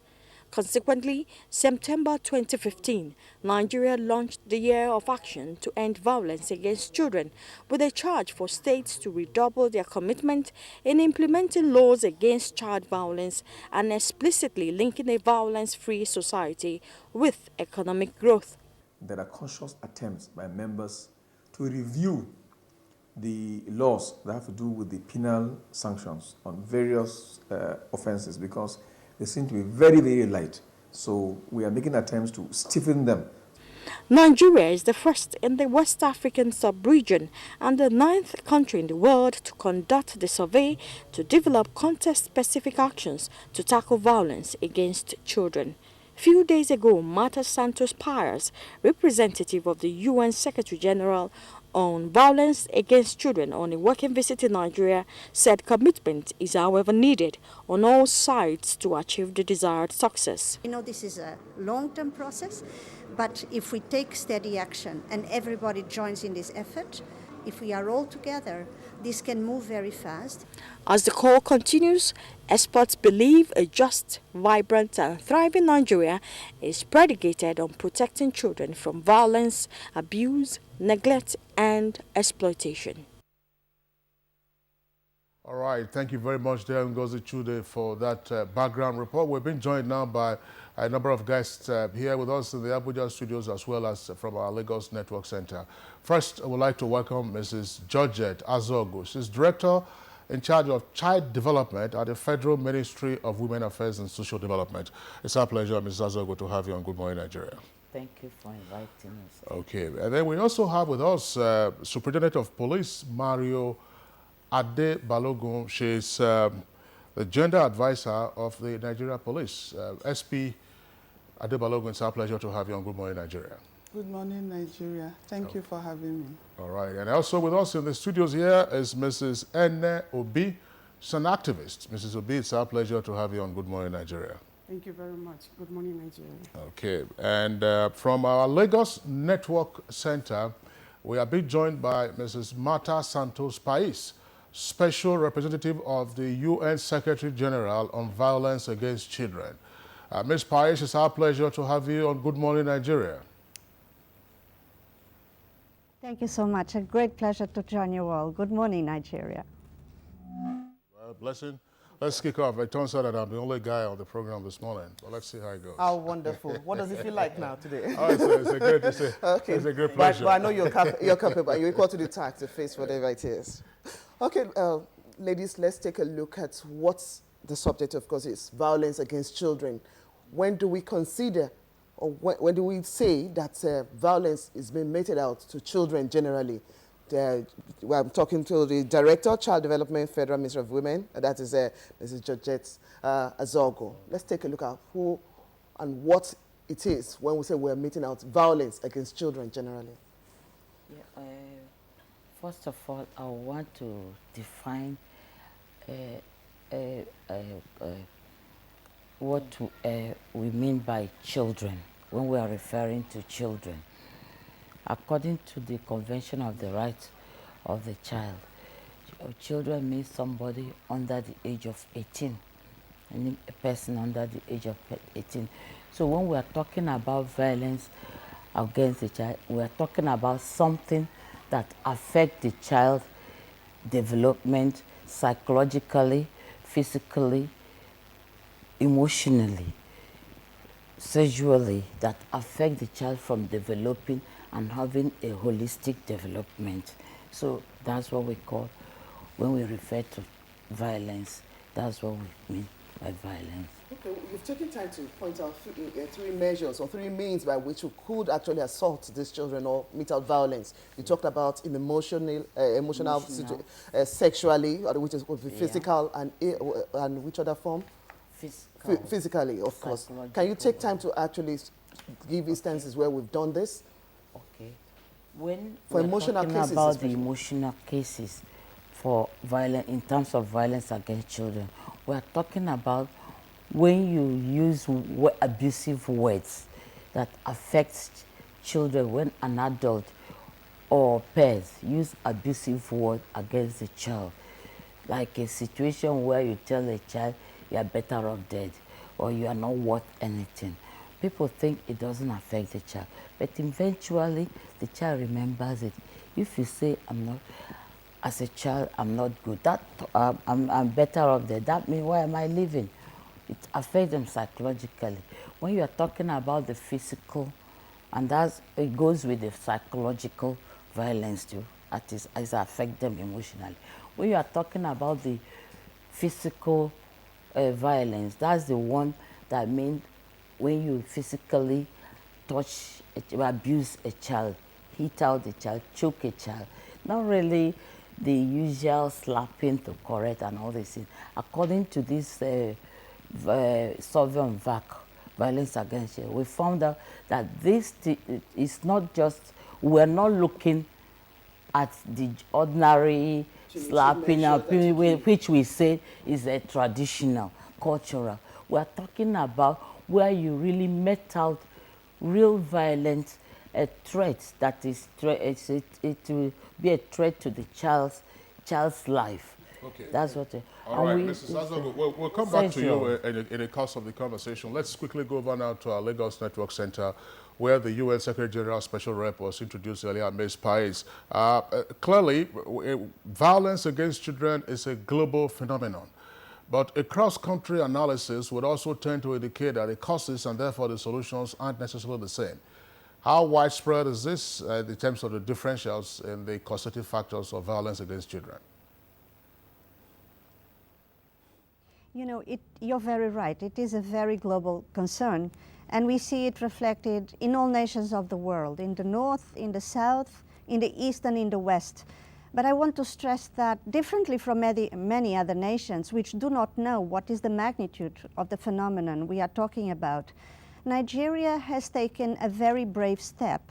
Consequently, September 2015, Nigeria launched the Year of Action to End Violence Against Children with a charge for states to redouble their commitment in implementing laws against child violence and explicitly linking a violence-free society with economic growth. There are conscious attempts by members to review the laws that have to do with the penal sanctions on various offenses because they seem to be very, very light. So we are making attempts to stiffen them. Nigeria is the first in the West African sub-region and the 9th country in the world to conduct the survey to develop context-specific actions to tackle violence against children. Few days ago, Marta Santos Pires, representative of the UN Secretary-General on Violence Against Children on a working visit in Nigeria, said commitment is however needed on all sides to achieve the desired success. You know, this is a long-term process, but if we take steady action and everybody joins in this effort, if we are all together, this can move very fast. As the call continues, experts believe a just, vibrant and thriving Nigeria is predicated on protecting children from violence, abuse, neglect and exploitation. All right, thank you very much, there Ngozi Chude, for that background report. We've been joined now by a number of guests here with us in the Abuja studios as well as from our Lagos Network Center. First, I would like to welcome Mrs. Georgette Azogo. She's Director in charge of Child Development at the Federal Ministry of Women Affairs and Social Development. It's our pleasure, Mrs. Azogo, to have you on Good Morning Nigeria. Thank you for inviting us. Okay, and then we also have with us Superintendent of Police, Mario Ade Balogun. She's the gender advisor of the Nigeria Police. SP Ade Balogun, it's our pleasure to have you on Good Morning Nigeria. Good morning, Nigeria. Thank you for having me. All right, and also with us in the studios here is Mrs. Ene Obi. She's an activist. Mrs. Obi, it's our pleasure to have you on Good Morning Nigeria. Thank you very much. Good morning, Nigeria. Okay, and from our Lagos Network Center, we are being joined by Mrs. Marta Santos Pais, Special Representative of the UN Secretary General on Violence Against Children. Ms. Pais, it's our pleasure to have you on Good Morning Nigeria. Thank you so much. A great pleasure to join you all. Good morning, Nigeria. Well, blessing. Let's kick off. It turns out that I'm the only guy on the program this morning, but let's see how it goes. How wonderful. What does it feel like now today? Oh, it's a great pleasure. But I know you're capable. You're equal to the task to face whatever it is. Okay, ladies, let's take a look at what the subject, of course, is violence against children. When do we consider, or when do we say that violence is being meted out to children generally? I'm talking to the Director, Child Development, Federal Ministry of Women, that is Mrs. Georgette Azogo. Let's take a look at who and what it is when we say we're meting out violence against children generally. Yeah, first of all, I want to define what we mean by children when we are referring to children. According to the Convention of the Rights of the Child, children means somebody under the age of 18, any person under the age of 18. So when we are talking about violence against the child, we are talking about something that affects the child's development psychologically, physically, emotionally. sexually that affect the child from developing and having a holistic development. So that's what we call, when we refer to violence, that's what we mean by violence. Okay, you've taken time to point out three measures or three means by which we could actually assault these children or mete out violence. You talked about in emotional, sexually, which is physical, and which other form? Physically, of course. Can you take time to actually give instances where we've done this? Okay. When for we're emotional talking cases, about especially. the emotional cases for violence, in terms of violence against children, we're talking about when you use abusive words that affects children, when an adult or peers use abusive words against the child, like a situation where you tell a child you are better off dead or you are not worth anything. People think it doesn't affect the child, but eventually the child remembers it. If you say, I'm not, as a child, I'm not good, that I'm better off dead, that means why am I living? It affects them psychologically. When you are talking about the physical, and it goes with the psychological violence too, that is, as affect them emotionally. When you are talking about the physical violence, that's the one that means when you physically touch, abuse a child, hit out a child, choke a child. Not really the usual slapping to correct and all these things. According to this survey on VAC, violence against children, we found out that this is not just, we're not looking at the ordinary slapping, which we say is a traditional, cultural. We're talking about where you really met out real violence, a threat that is, it will be a threat to the child's life. Okay. That's what. All right, Mrs. Azogo, we'll come back to you in the course of the conversation. Let's quickly go over now to our Lagos Network Center, where the UN Secretary General Special Rep was introduced earlier, Ms. Pais. Clearly, violence against children is a global phenomenon. But a cross-country analysis would also tend to indicate that the causes and therefore the solutions aren't necessarily the same. How widespread is this in terms of the differentials in the causative factors of violence against children? You know, you're very right. It is a very global concern, and we see it reflected in all nations of the world, in the north, in the south, in the east, and in the west. But I want to stress that differently from many other nations which do not know what is the magnitude of the phenomenon we are talking about, Nigeria has taken a very brave step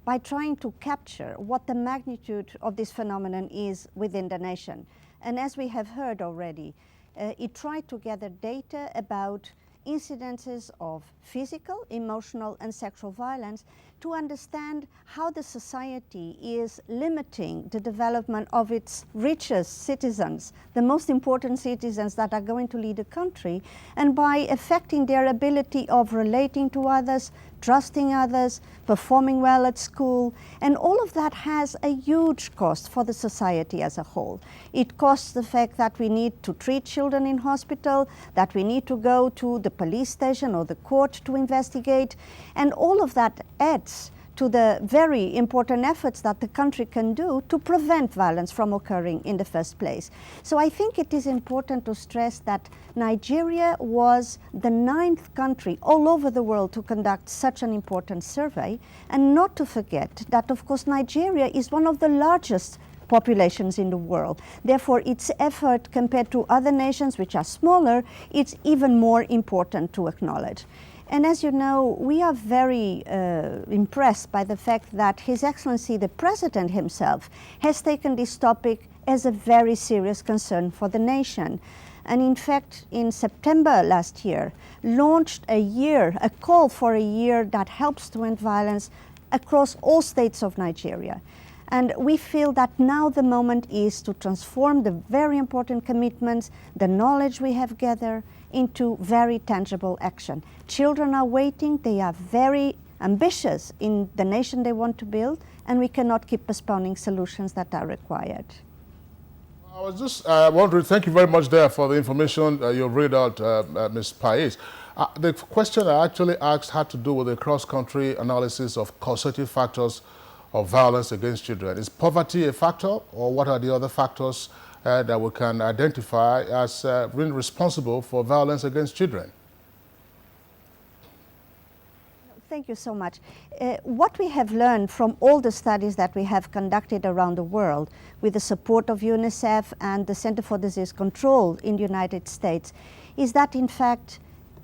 by trying to capture what the magnitude of this phenomenon is within the nation. And as we have heard already, it tried to gather data about incidences of physical, emotional, and sexual violence to understand how the society is limiting the development of its richest citizens, the most important citizens that are going to lead a country, and by affecting their ability of relating to others, trusting others, performing well at school, and all of that has a huge cost for the society as a whole. It costs the fact that we need to treat children in hospital, that we need to go to the police station or the court to investigate, and all of that adds to the very important efforts that the country can do to prevent violence from occurring in the first place. So I think it is important to stress that Nigeria was the 9th country all over the world to conduct such an important survey, and not to forget that, of course, Nigeria is one of the largest populations in the world. Therefore, its effort compared to other nations which are smaller, it's even more important to acknowledge. And as you know, we are very impressed by the fact that His Excellency the President himself has taken this topic as a very serious concern for the nation. And in fact, in September last year, launched a call for a year that helps to end violence across all states of Nigeria. And we feel that now the moment is to transform the very important commitments, the knowledge we have gathered, into very tangible action. Children are waiting, they are very ambitious in the nation they want to build, and we cannot keep postponing solutions that are required. I was just wondering, thank you very much there for the information you read out, Ms. Pais. The question I actually asked had to do with a cross-country analysis of causative factors of violence against children. Is poverty a factor, or what are the other factors that we can identify as being responsible for violence against children? Thank you so much. What we have learned from all the studies that we have conducted around the world with the support of UNICEF and the Center for Disease Control in the United States is that in fact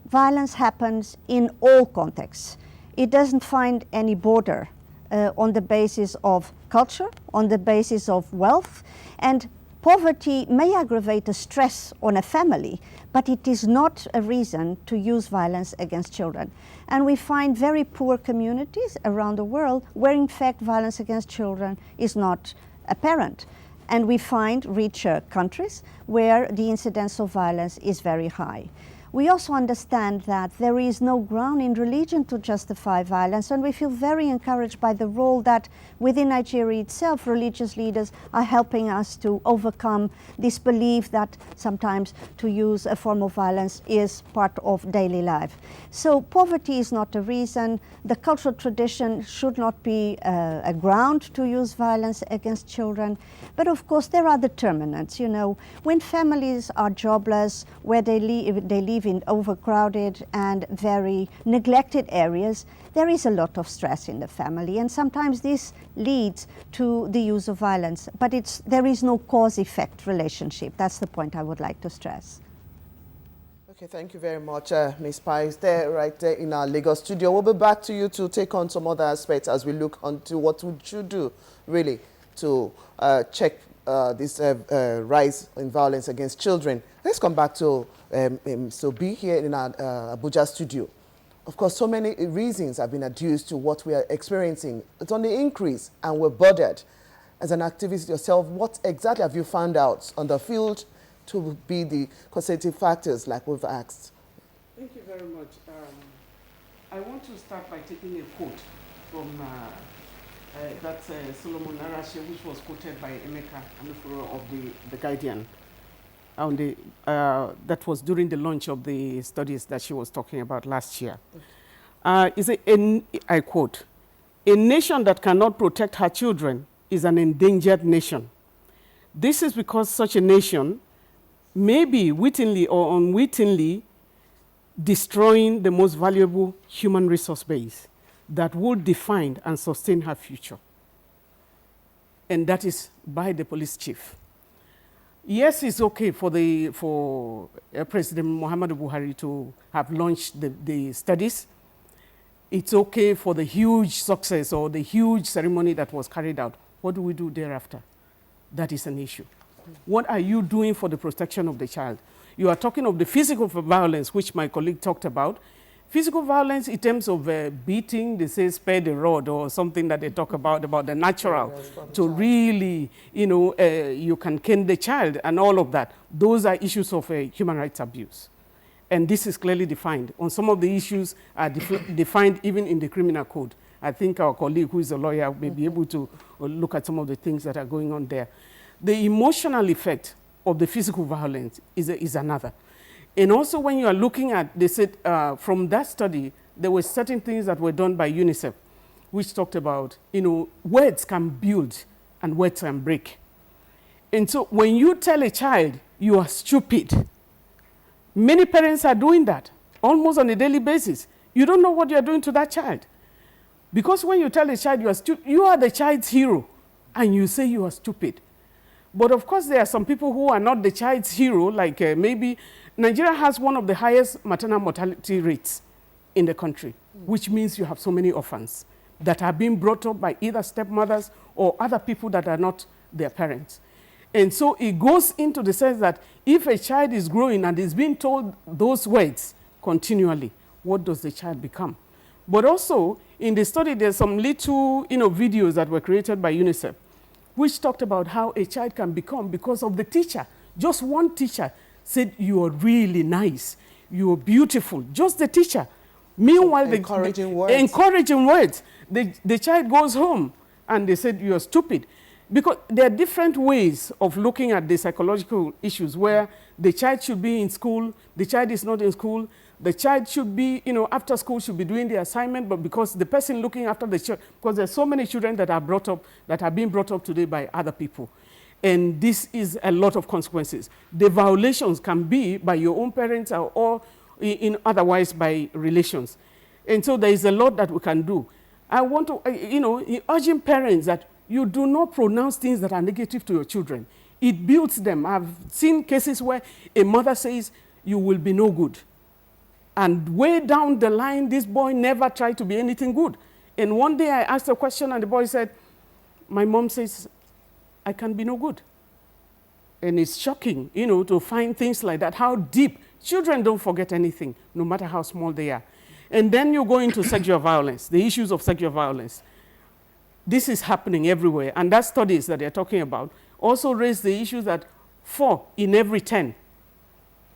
violence happens in all contexts. It doesn't find any border on the basis of culture, on the basis of wealth, and poverty may aggravate the stress on a family, but it is not a reason to use violence against children. And we find very poor communities around the world where in fact violence against children is not apparent. And we find richer countries where the incidence of violence is very high. We also understand that there is no ground in religion to justify violence, and we feel very encouraged by the role that within Nigeria itself, religious leaders are helping us to overcome this belief that sometimes to use a form of violence is part of daily life. So poverty is not a reason. The cultural tradition should not be a ground to use violence against children. But of course, there are determinants. You know, when families are jobless, where they live in overcrowded and very neglected areas, there is a lot of stress in the family, and sometimes this leads to the use of violence. But there is no cause-effect relationship. That's the point I would like to stress. Okay, thank you very much, Ms. Pies, right there in our Lagos studio. We'll be back to you to take on some other aspects as we look onto what we should do, really, to check this rise in violence against children. Let's come back to Sobi here in our Abuja studio. Of course, so many reasons have been adduced to what we are experiencing. It's on the increase, and we're bothered. As an activist yourself, what exactly have you found out on the field to be the causative factors like we've asked? Thank you very much. I want to start by taking a quote from Solomon Arashe, which was quoted by Emeka Amefuro of the Guardian. That was during the launch of the studies that she was talking about last year. I quote, "A nation that cannot protect her children is an endangered nation. This is because such a nation may be wittingly or unwittingly destroying the most valuable human resource base that will define and sustain her future." And that is by the police chief. Yes, it's okay for President Muhammadu Buhari to have launched the studies. It's okay for the huge success or the huge ceremony that was carried out. What do we do thereafter? That is an issue. What are you doing for the protection of the child? You are talking of the physical violence, which my colleague talked about. Physical violence in terms of beating, they say spare the rod or something that they talk about the natural, to really, you can cane the child and all of that. Those are issues of human rights abuse. And this is clearly defined. On some of the issues are defined even in the criminal code. I think our colleague who is a lawyer may be able to look at some of the things that are going on there. The emotional effect of the physical violence is another. And also when you are looking at, they said from that study, there were certain things that were done by UNICEF, which talked about, words can build and words can break. And so when you tell a child you are stupid, many parents are doing that almost on a daily basis. You don't know what you are doing to that child. Because when you tell a child you are stupid, you are the child's hero, and you say you are stupid. But of course, there are some people who are not the child's hero, like maybe Nigeria has one of the highest maternal mortality rates in the country, which means you have so many orphans that are being brought up by either stepmothers or other people that are not their parents. And so it goes into the sense that if a child is growing and is being told those words continually, what does the child become? But also, in the study, there's some little videos that were created by UNICEF, which talked about how a child can become because of the teacher. Just one teacher said, "You are really nice, you are beautiful," just the teacher. Meanwhile, encouraging words. The child goes home and they said, "You are stupid." Because there are different ways of looking at the psychological issues where the child should be in school, the child is not in school, The child should be, after school should be doing the assignment, but because the person looking after the child, because there's so many children that are being brought up today by other people. And this is a lot of consequences. The violations can be by your own parents or otherwise by relations. And so there is a lot that we can do. I want to, urging parents that you do not pronounce things that are negative to your children. It builds them. I've seen cases where a mother says, you will be no good. And way down the line, this boy never tried to be anything good. And one day I asked a question and the boy said, my mom says, I can be no good. And it's shocking, to find things like that, how deep. Children don't forget anything, no matter how small they are. And then you go into sexual violence, the issues of sexual violence. This is happening everywhere. And that studies that they're talking about also raise the issue that 4 in every 10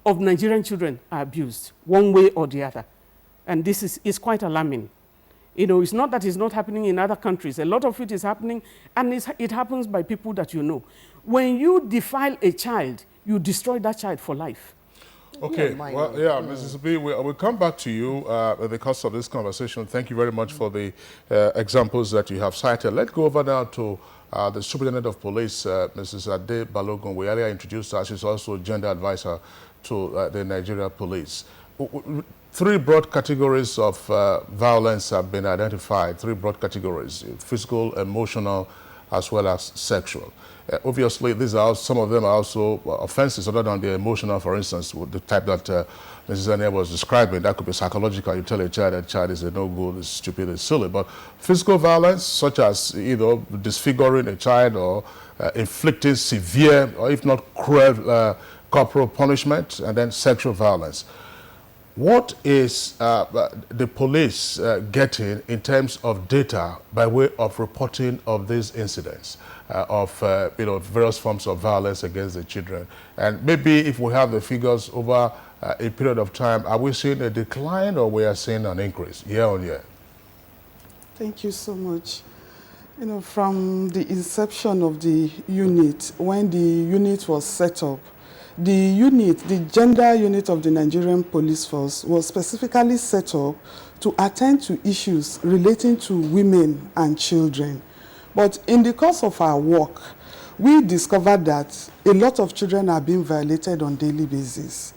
of Nigerian children are abused, one way or the other. And this is quite alarming. It's not that it's not happening in other countries. A lot of it is happening, and it happens by people that you know. When you defile a child, you destroy that child for life. Okay, well, yeah, Mrs. B, we'll come back to you in the course of this conversation. Thank you very much for the examples that you have cited. Let's go over now to the Superintendent of Police, Mrs. Ade Balogun. We earlier introduced her. She's also gender advisor to the Nigeria Police. 3 broad categories of violence have been identified, 3 broad categories: physical, emotional, as well as sexual. Obviously, some of them are also offenses other than the emotional, for instance, the type that Mrs. Ania was describing. That could be psychological. You tell a child that child is a no good, is stupid, is silly. But physical violence, such as disfiguring a child or inflicting severe or if not cruel corporal punishment, and then sexual violence. What is the police getting in terms of data by way of reporting of these incidents of various forms of violence against the children? And maybe if we have the figures over a period of time, are we seeing a decline or we are seeing an increase year on year? Thank you so much. From the inception of the unit, when the unit was set up, the gender unit of the Nigerian Police Force was specifically set up to attend to issues relating to women and children. But in the course of our work, we discovered that a lot of children are being violated on a daily basis,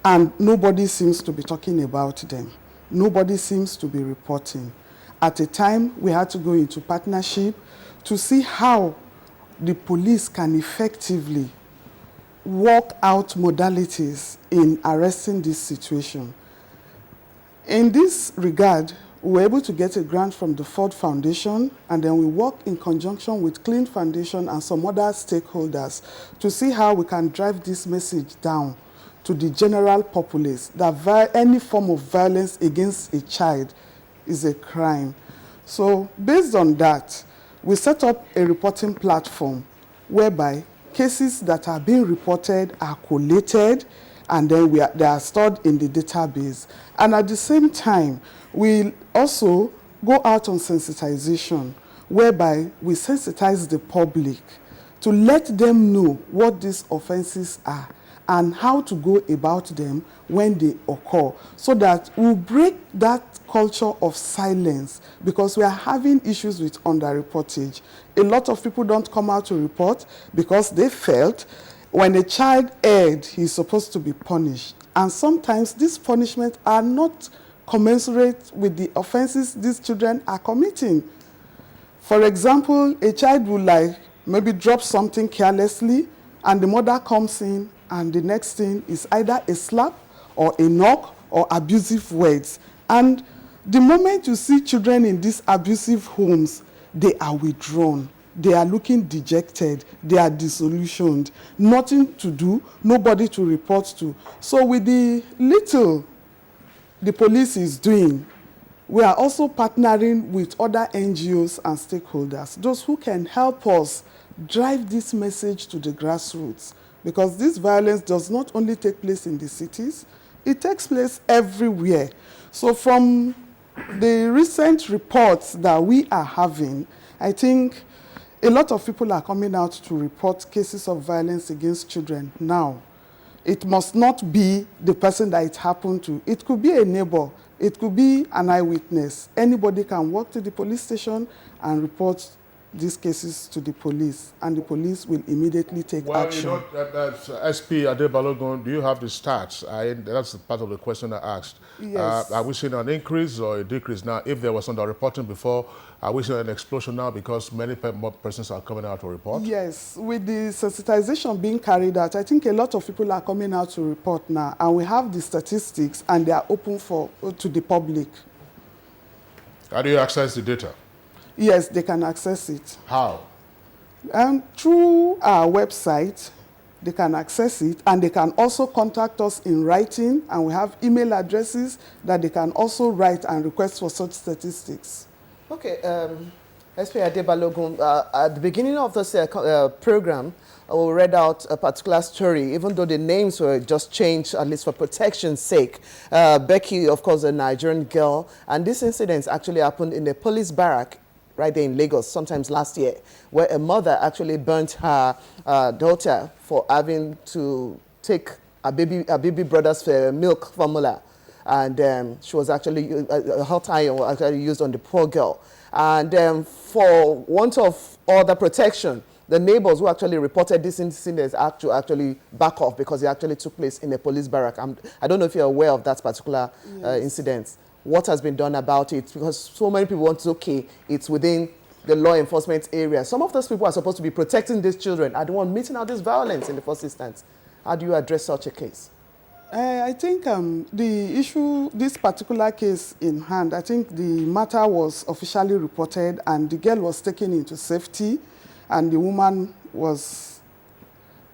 and nobody seems to be talking about them. Nobody seems to be reporting. At a time, we had to go into partnership to see how the police can effectively work out modalities in arresting this situation. In this regard, we were able to get a grant from the Ford Foundation, and then we worked in conjunction with Clean Foundation and some other stakeholders to see how we can drive this message down to the general populace that any form of violence against a child is a crime. So based on that, we set up a reporting platform whereby cases that are being reported are collated, and then they are stored in the database. And at the same time, we also go out on sensitization, whereby we sensitize the public to let them know what these offenses are and how to go about them when they occur, so that we'll break that culture of silence, because we are having issues with underreportage. A lot of people don't come out to report because they felt when a child erred, he's supposed to be punished. And sometimes these punishments are not commensurate with the offenses these children are committing. For example, a child will maybe drop something carelessly, and the mother comes in, and the next thing is either a slap or a knock or abusive words. And the moment you see children in these abusive homes, they are withdrawn. They are looking dejected. They are disillusioned. Nothing to do, nobody to report to. So with the little the police is doing, we are also partnering with other NGOs and stakeholders, those who can help us drive this message to the grassroots. Because this violence does not only take place in the cities, it takes place everywhere. So from the recent reports that we are having, I think a lot of people are coming out to report cases of violence against children now. It must not be the person that it happened to. It could be a neighbor. It could be an eyewitness. Anybody can walk to the police station and report these cases to the police, and the police will immediately take action. Well, you know, SP Adebalogun, do you have the stats? That's part of the question I asked. Yes. Are we seeing an increase or a decrease now? If there was underreporting before, are we seeing an explosion now because many more persons are coming out to report? Yes, with the sensitization being carried out, I think a lot of people are coming out to report now, and we have the statistics, and they are open to the public. How do you access the data? Yes, they can access it. How? Through our website, they can access it, and they can also contact us in writing, and we have email addresses that they can also write and request for such statistics. Okay, SP Adebalogun, at the beginning of this program, we read out a particular story, even though the names were just changed, at least for protection's sake. Becky, of course, a Nigerian girl, and this incident actually happened in a police barrack right there in Lagos, sometimes last year, where a mother actually burnt her daughter for having to take a baby brother's milk formula. And she was actually, a hot iron was actually used on the poor girl. And for want of other protection, the neighbors who actually reported this incident had to actually back off because it actually took place in a police barrack. I don't know if you're aware of that particular incident. What has been done about it? Because so many people want to, okay, it's within the law enforcement area. Some of those people are supposed to be protecting these children are the one meeting out this violence in the first instance. How do you address such a case? I think the issue, this particular case in hand, I think the matter was officially reported and the girl was taken into safety and the woman was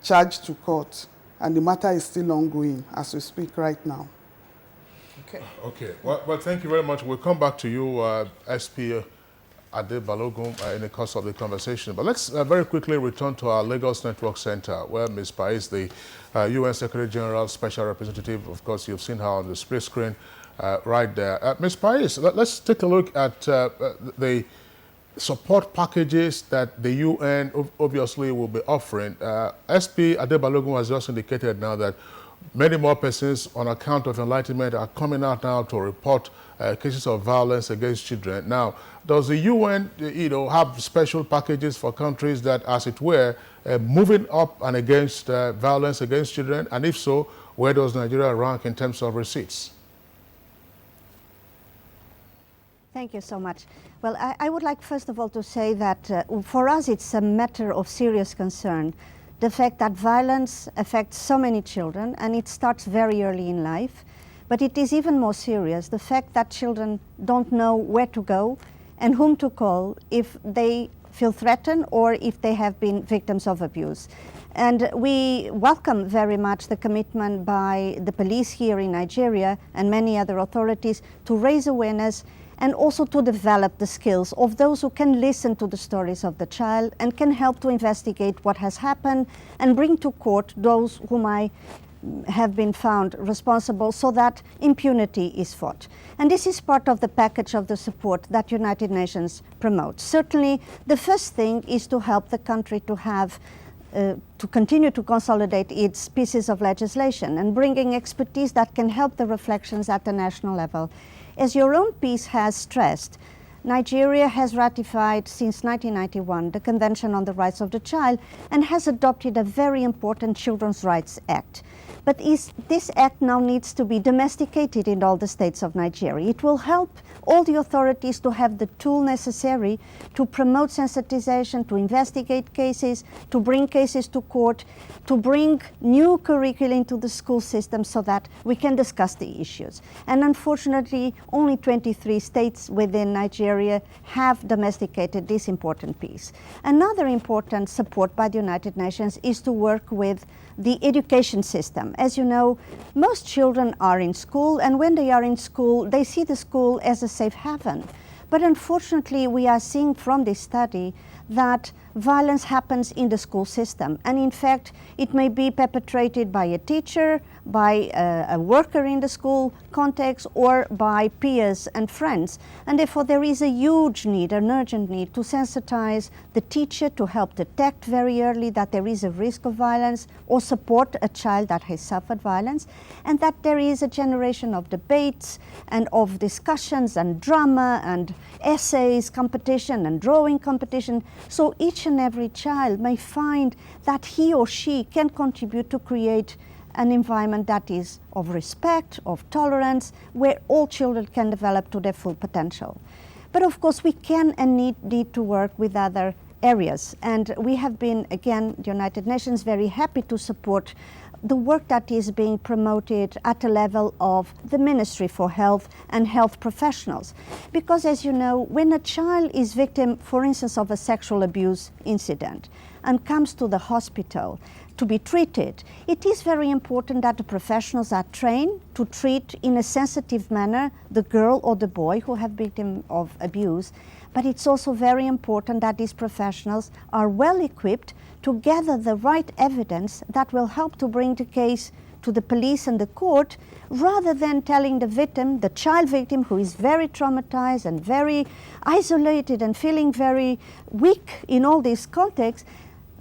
charged to court, and the matter is still ongoing as we speak right now. Okay. Okay. Well, thank you very much. We'll come back to you, SP Adebalogun, in the course of the conversation. But let's very quickly return to our Lagos Network Center, where Ms. Pais, the UN Secretary General Special Representative, of course, you've seen her on the split screen right there. Ms. Pais, let's take a look at the support packages that the UN obviously will be offering. SP Adebalogun has just indicated now that many more persons on account of enlightenment are coming out now to report cases of violence against children. Now, does the UN, have special packages for countries that, as it were, moving up and against violence against children? And if so, where does Nigeria rank in terms of receipts? Thank you so much. Well, I would like first of all to say that for us it's a matter of serious concern. The fact that violence affects so many children, and it starts very early in life, but it is even more serious, the fact that children don't know where to go and whom to call if they feel threatened or if they have been victims of abuse. And we welcome very much the commitment by the police here in Nigeria and many other authorities to raise awareness and also to develop the skills of those who can listen to the stories of the child and can help to investigate what has happened and bring to court those who might have been found responsible so that impunity is fought. And this is part of the package of the support that United Nations promotes. Certainly, the first thing is to help the country to have to continue to consolidate its pieces of legislation and bringing expertise that can help the reflections at the national level. As your own piece has stressed, Nigeria has ratified since 1991 the Convention on the Rights of the Child and has adopted a very important Children's Rights Act. But this act now needs to be domesticated in all the states of Nigeria. It will help all the authorities to have the tool necessary to promote sensitization, to investigate cases, to bring cases to court, to bring new curricula into the school system so that we can discuss the issues. And unfortunately, only 23 states within Nigeria have domesticated this important piece. Another important support by the United Nations is to work with the education system. As you know, most children are in school, and when they are in school, they see the school as a safe haven. But unfortunately, we are seeing from this study that violence happens in the school system. And in fact, it may be perpetrated by a teacher, by a worker in the school context, or by peers and friends. And therefore, there is a huge need, an urgent need, to sensitize the teacher to help detect very early that there is a risk of violence or support a child that has suffered violence, and that there is a generation of debates and of discussions and drama and essays competition and drawing competition, so each and every child may find that he or she can contribute to create an environment that is of respect, of tolerance, where all children can develop to their full potential. But of course we can and need to work with other areas, and we have been, again, the United Nations, very happy to support the work that is being promoted at the level of the Ministry for Health and health professionals. Because as you know, when a child is victim, for instance, of a sexual abuse incident and comes to the hospital to be treated, it is very important that the professionals are trained to treat in a sensitive manner the girl or the boy who have been victim of abuse. But it's also very important that these professionals are well equipped to gather the right evidence that will help to bring the case to the police and the court, rather than telling the victim, the child victim, who is very traumatized and very isolated and feeling very weak in all these contexts,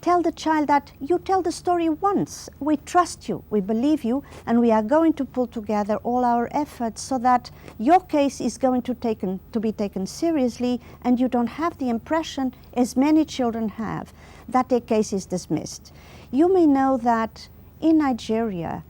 tell the child that you tell the story once, we trust you, we believe you, and we are going to pull together all our efforts so that your case is going to be taken seriously, and you don't have the impression, as many children have, that their case is dismissed. You may know that in Nigeria,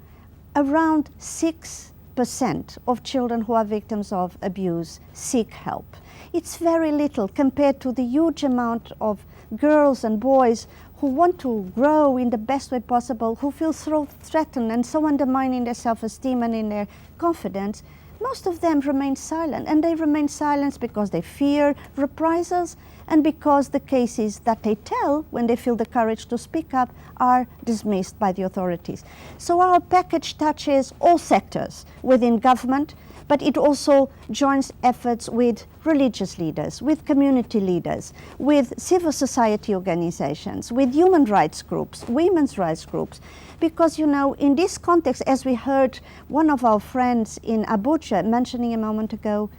around 6% of children who are victims of abuse seek help. It's very little compared to the huge amount of girls and boys who want to grow in the best way possible, who feel so threatened and so undermining their self-esteem and in their confidence. Most of them remain silent, and they remain silent because they fear reprisals and because the cases that they tell, when they feel the courage to speak up, are dismissed by the authorities. So our package touches all sectors within government, but it also joins efforts with religious leaders, with community leaders, with civil society organizations, with human rights groups, women's rights groups. Because, you know, in this context, as we heard one of our friends in Abuja mentioning a moment ago,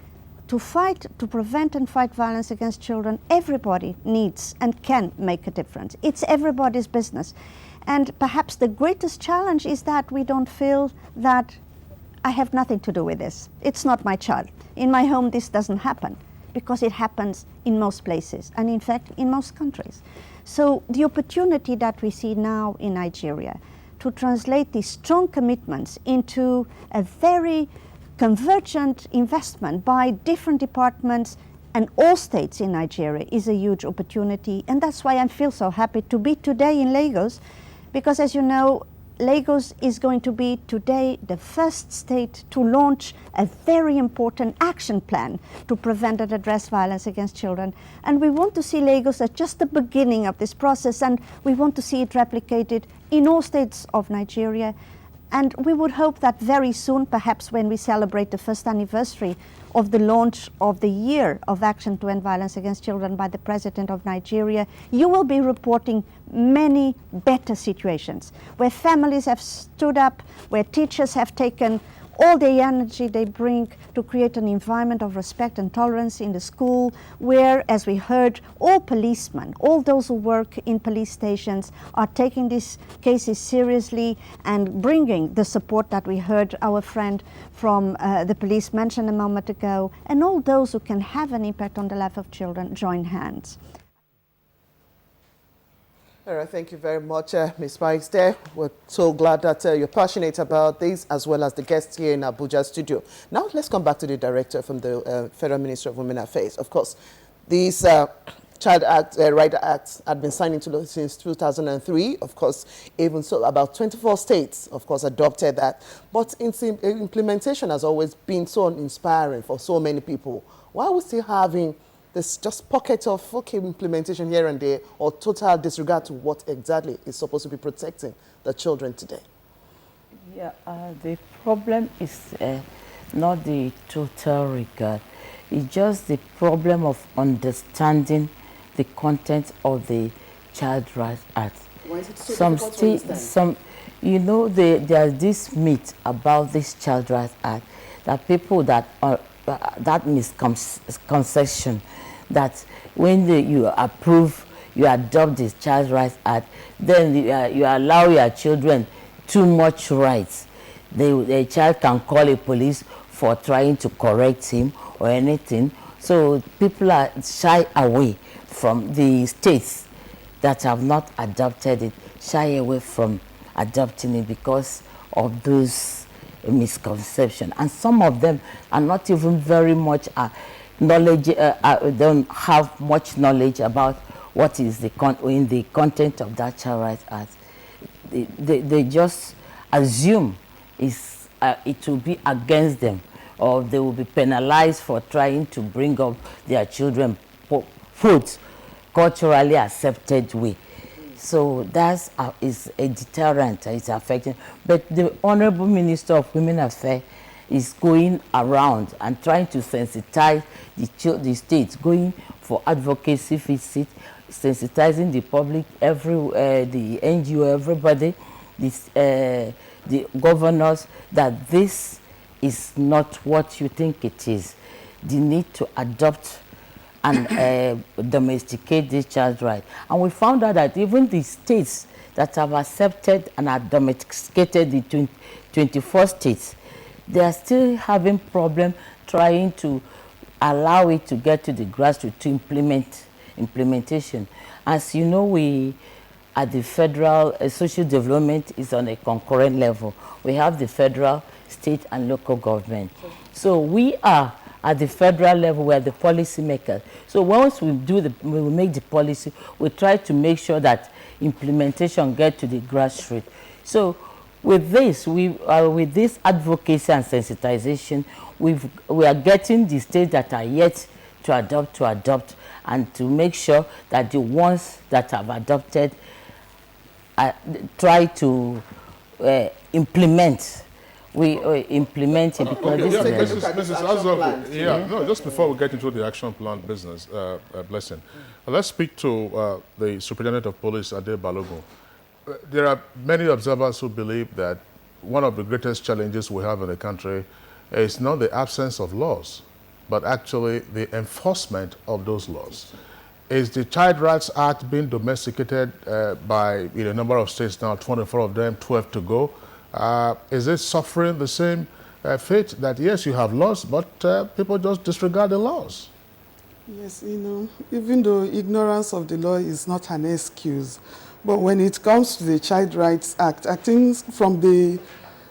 to prevent and fight violence against children, everybody needs and can make a difference. It's everybody's business. And perhaps the greatest challenge is that we don't feel that I have nothing to do with this. It's not my child. In my home, this doesn't happen, because it happens in most places, and in fact, in most countries. So the opportunity that we see now in Nigeria to translate these strong commitments into a very convergent investment by different departments and all states in Nigeria is a huge opportunity. And that's why I feel so happy to be today in Lagos, because as you know, Lagos is going to be today the first state to launch a very important action plan to prevent and address violence against children. And we want to see Lagos as just the beginning of this process, and we want to see it replicated in all states of Nigeria. And we would hope that very soon, perhaps when we celebrate the first anniversary of the launch of the Year of Action to End Violence Against Children by the President of Nigeria, you will be reporting many better situations where families have stood up, where teachers have taken all the energy they bring to create an environment of respect and tolerance in the school, where, as we heard, all policemen, all those who work in police stations are taking these cases seriously and bringing the support that we heard our friend from the police mention a moment ago, and all those who can have an impact on the life of children join hands. All right, thank you very much, Ms. Pikes there. We're so glad that you're passionate about this, as well as the guests here in Abuja studio. Now, let's come back to the director from the Federal Ministry of Women Affairs. Of course, these Child Right Acts had been signed into law since 2003. Of course, even so, about 24 states, of course, adopted that. But its implementation has always been so inspiring for so many people. Why are we still having this just pocket of implementation here and there, or total disregard to what exactly is supposed to be protecting the children today? Yeah, the problem is not the total regard. It's just the problem of understanding the content of the Child Rights Act. Why is it so difficult to understand? You know, there's this myth about this Child Rights Act that people that are that misconception that when you approve, you adopt this Child Rights Act, then you allow your children too much rights. The child can call a police for trying to correct him or anything. So people are shy away from the states that have not adopted it, shy away from adopting it because of those misconceptions. And some of them are not even very much knowledge, don't have much knowledge about what is in the content of that Child Rights Act. They just assume it will be against them, or they will be penalized for trying to bring up their children food culturally accepted way. So that is a deterrent. It's affecting. But the Honorable Minister of Women Affairs is going around and trying to sensitize the states, going for advocacy visits, sensitizing the public, the NGO, everybody, the governors, that this is not what you think it is. They need to adopt and domesticate this child right. And we found out that even the states that have accepted and are domesticated the 24 states, they are still having problem trying to allow it to get to the grassroots to implementation. As you know, we at the federal social development is on a concurrent level. We have the federal, state, and local government. So we are at the federal level, we are the policy makers. So once we make the policy, we try to make sure that implementation get to the grassroots. So with this, with this advocacy and sensitization, we are getting the states that are yet to adopt, and to make sure that the ones that have adopted try to implement. We implement it because Mrs. Azov, no, just before we get into the action plan business, Blessing, let's speak to the Superintendent of Police, Ade Balogun. There are many observers who believe that one of the greatest challenges we have in the country is not the absence of laws, but actually the enforcement of those laws. Is the Child Rights Act being domesticated by a number of states now, 24 of them, 12 to go? Is it suffering the same fate that, yes, you have laws, but people just disregard the laws? Yes, even though ignorance of the law is not an excuse, but when it comes to the Child Rights Act, I think from the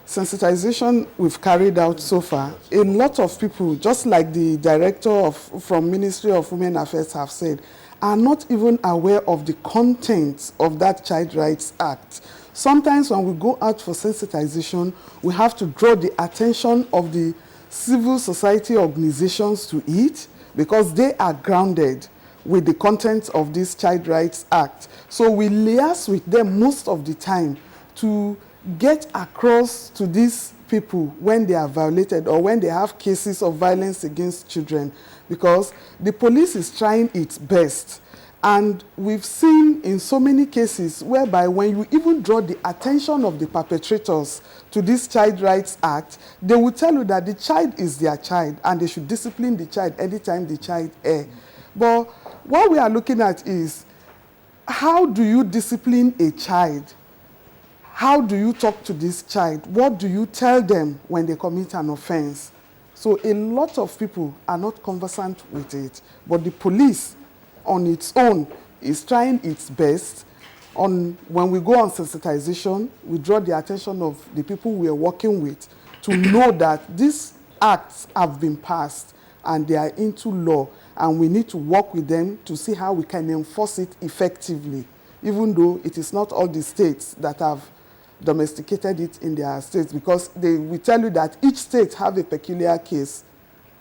sensitization we've carried out so far, a lot of people, just like the director from Ministry of Women Affairs have said, are not even aware of the contents of that Child Rights Act. Sometimes when we go out for sensitization, we have to draw the attention of the civil society organizations to it because they are grounded with the content of this Child Rights Act. So we liaise with them most of the time to get across to these people when they are violated or when they have cases of violence against children, because the police is trying its best. And we've seen in so many cases whereby when you even draw the attention of the perpetrators to this Child Rights Act, they will tell you that the child is their child and they should discipline the child anytime the child errs. But what we are looking at is, how do you discipline a child? How do you talk to this child? What do you tell them when they commit an offense? So a lot of people are not conversant with it, but the police on its own is trying its best. When we go on sensitization, we draw the attention of the people we are working with to know that these acts have been passed and they are into law, and we need to work with them to see how we can enforce it effectively, even though it is not all the states that have domesticated it in their states, because we tell you that each state have a peculiar case,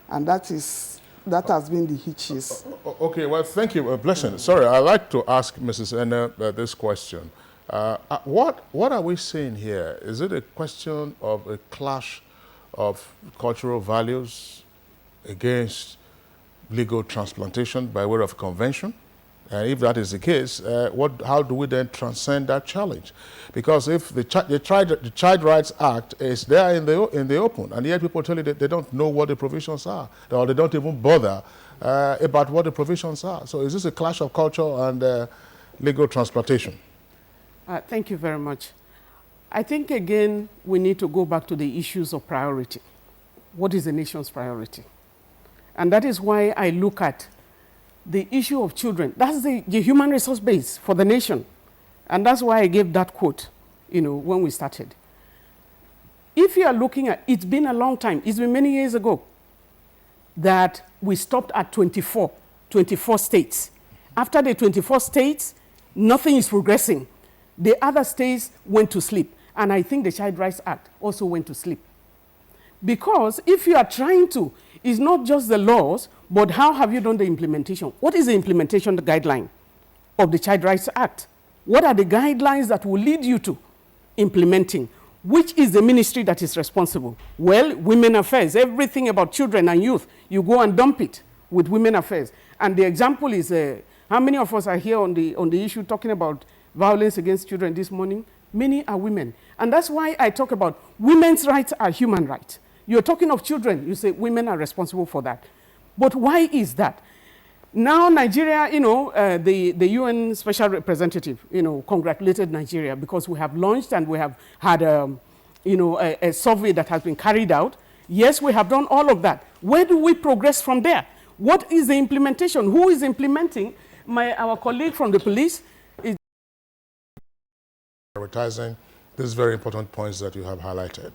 and that has been the hitches. Okay, well, thank you, Blessing. Sorry, I'd like to ask Mrs. Enna this question. What are we seeing here? Is it a question of a clash of cultural values against legal transplantation by way of convention? And if that is the case, how do we then transcend that challenge? Because if the Child Rights Act is there in the open, and yet people tell you that they don't know what the provisions are, or they don't even bother about what the provisions are. So is this a clash of culture and legal transplantation? Thank you very much. I think, again, we need to go back to the issues of priority. What is the nation's priority? And that is why I look at the issue of children. That's the human resource base for the nation. And that's why I gave that quote, when we started. If you are looking at, it's been a long time, it's been many years ago, that we stopped at 24 states. After the 24 states, nothing is progressing. The other states went to sleep. And I think the Child Rights Act also went to sleep. Because if you are trying to, it's not just the laws, but how have you done the implementation? What is the implementation guideline of the Child Rights Act? What are the guidelines that will lead you to implementing? Which is the ministry that is responsible? Well, Women Affairs, everything about children and youth, you go and dump it with Women Affairs. And the example is, how many of us are here on the issue talking about violence against children this morning? Many are women. And that's why I talk about women's rights are human rights. You're talking of children, you say women are responsible for that. But why is that? Now Nigeria, the UN Special Representative, congratulated Nigeria because we have launched and we have had, a survey that has been carried out. Yes, we have done all of that. Where do we progress from there? What is the implementation? Who is implementing? Our colleague from the police is advertising these very important points that you have highlighted.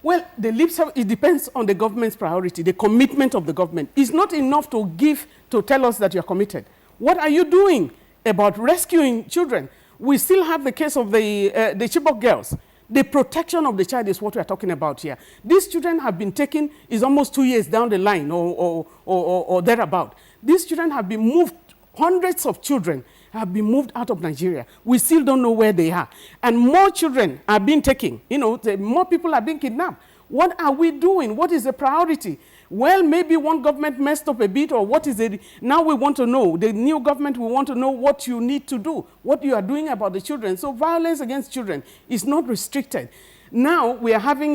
Well, the lip service, it depends on the government's priority, the commitment of the government. It's not enough to tell us that you're committed. What are you doing about rescuing children? We still have the case of the Chibok girls. The protection of the child is what we're talking about here. These children have been taken, is almost 2 years down the line or thereabout. These children have been moved, hundreds of children have been moved out of Nigeria. We still don't know where they are. And more children are being taken. More people are being kidnapped. What are we doing? What is the priority? Well, maybe one government messed up a bit, or what is it? Now we want to know, the new government, we want to know what you need to do, what you are doing about the children. So violence against children is not restricted. Now we are having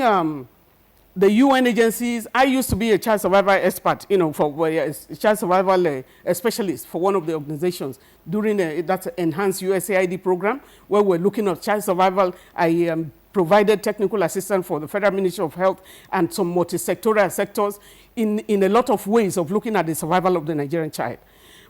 the UN agencies. I used to be a child survival expert, for a child survival specialist for one of the organizations during that enhanced USAID program where we're looking at child survival. I provided technical assistance for the Federal Ministry of Health and some multi-sectoral sectors in a lot of ways of looking at the survival of the Nigerian child.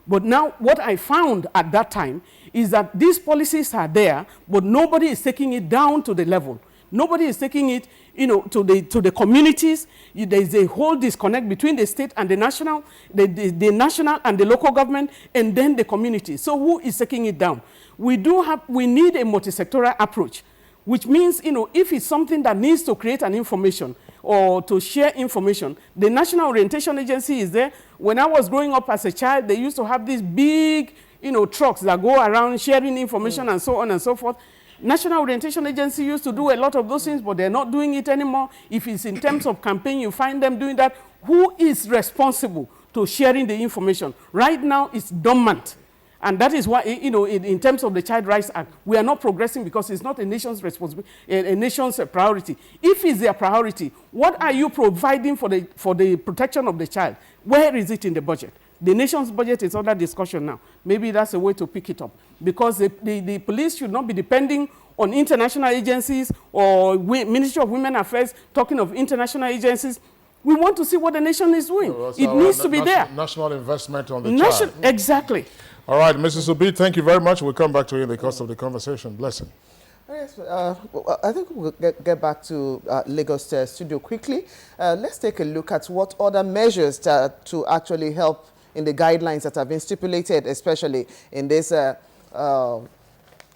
But now what I found at that time is that these policies are there, but nobody is taking it down to the level. Nobody is taking it, to the communities. There is a whole disconnect between the state and the national, the national and the local government, and then the community. So who is taking it down? We need a multi-sectoral approach, which means, if it's something that needs to create an information or to share information, the National Orientation Agency is there. When I was growing up as a child, they used to have these big, trucks that go around sharing information and so on and so forth. National Orientation Agency used to do a lot of those things, but they're not doing it anymore. If it's in terms of campaign, you find them doing that. Who is responsible to sharing the information? Right now, it's dormant. And that is why, in terms of the Child Rights Act, we are not progressing because it's not a nation's responsibility, a nation's priority. If it's their priority, what are you providing for the protection of the child? Where is it in the budget? The nation's budget is under discussion now. Maybe that's a way to pick it up. Because the police should not be depending on international agencies or Ministry of Women Affairs talking of international agencies. We want to see what the nation is doing. It needs to be there. National investment on the child. Exactly. All right, Mrs. Obi, thank you very much. We'll come back to you in the course of the conversation. Blessing. Yes, I think we'll get back to Lagos studio quickly. Let's take a look at what other measures to actually help in the guidelines that have been stipulated, especially in this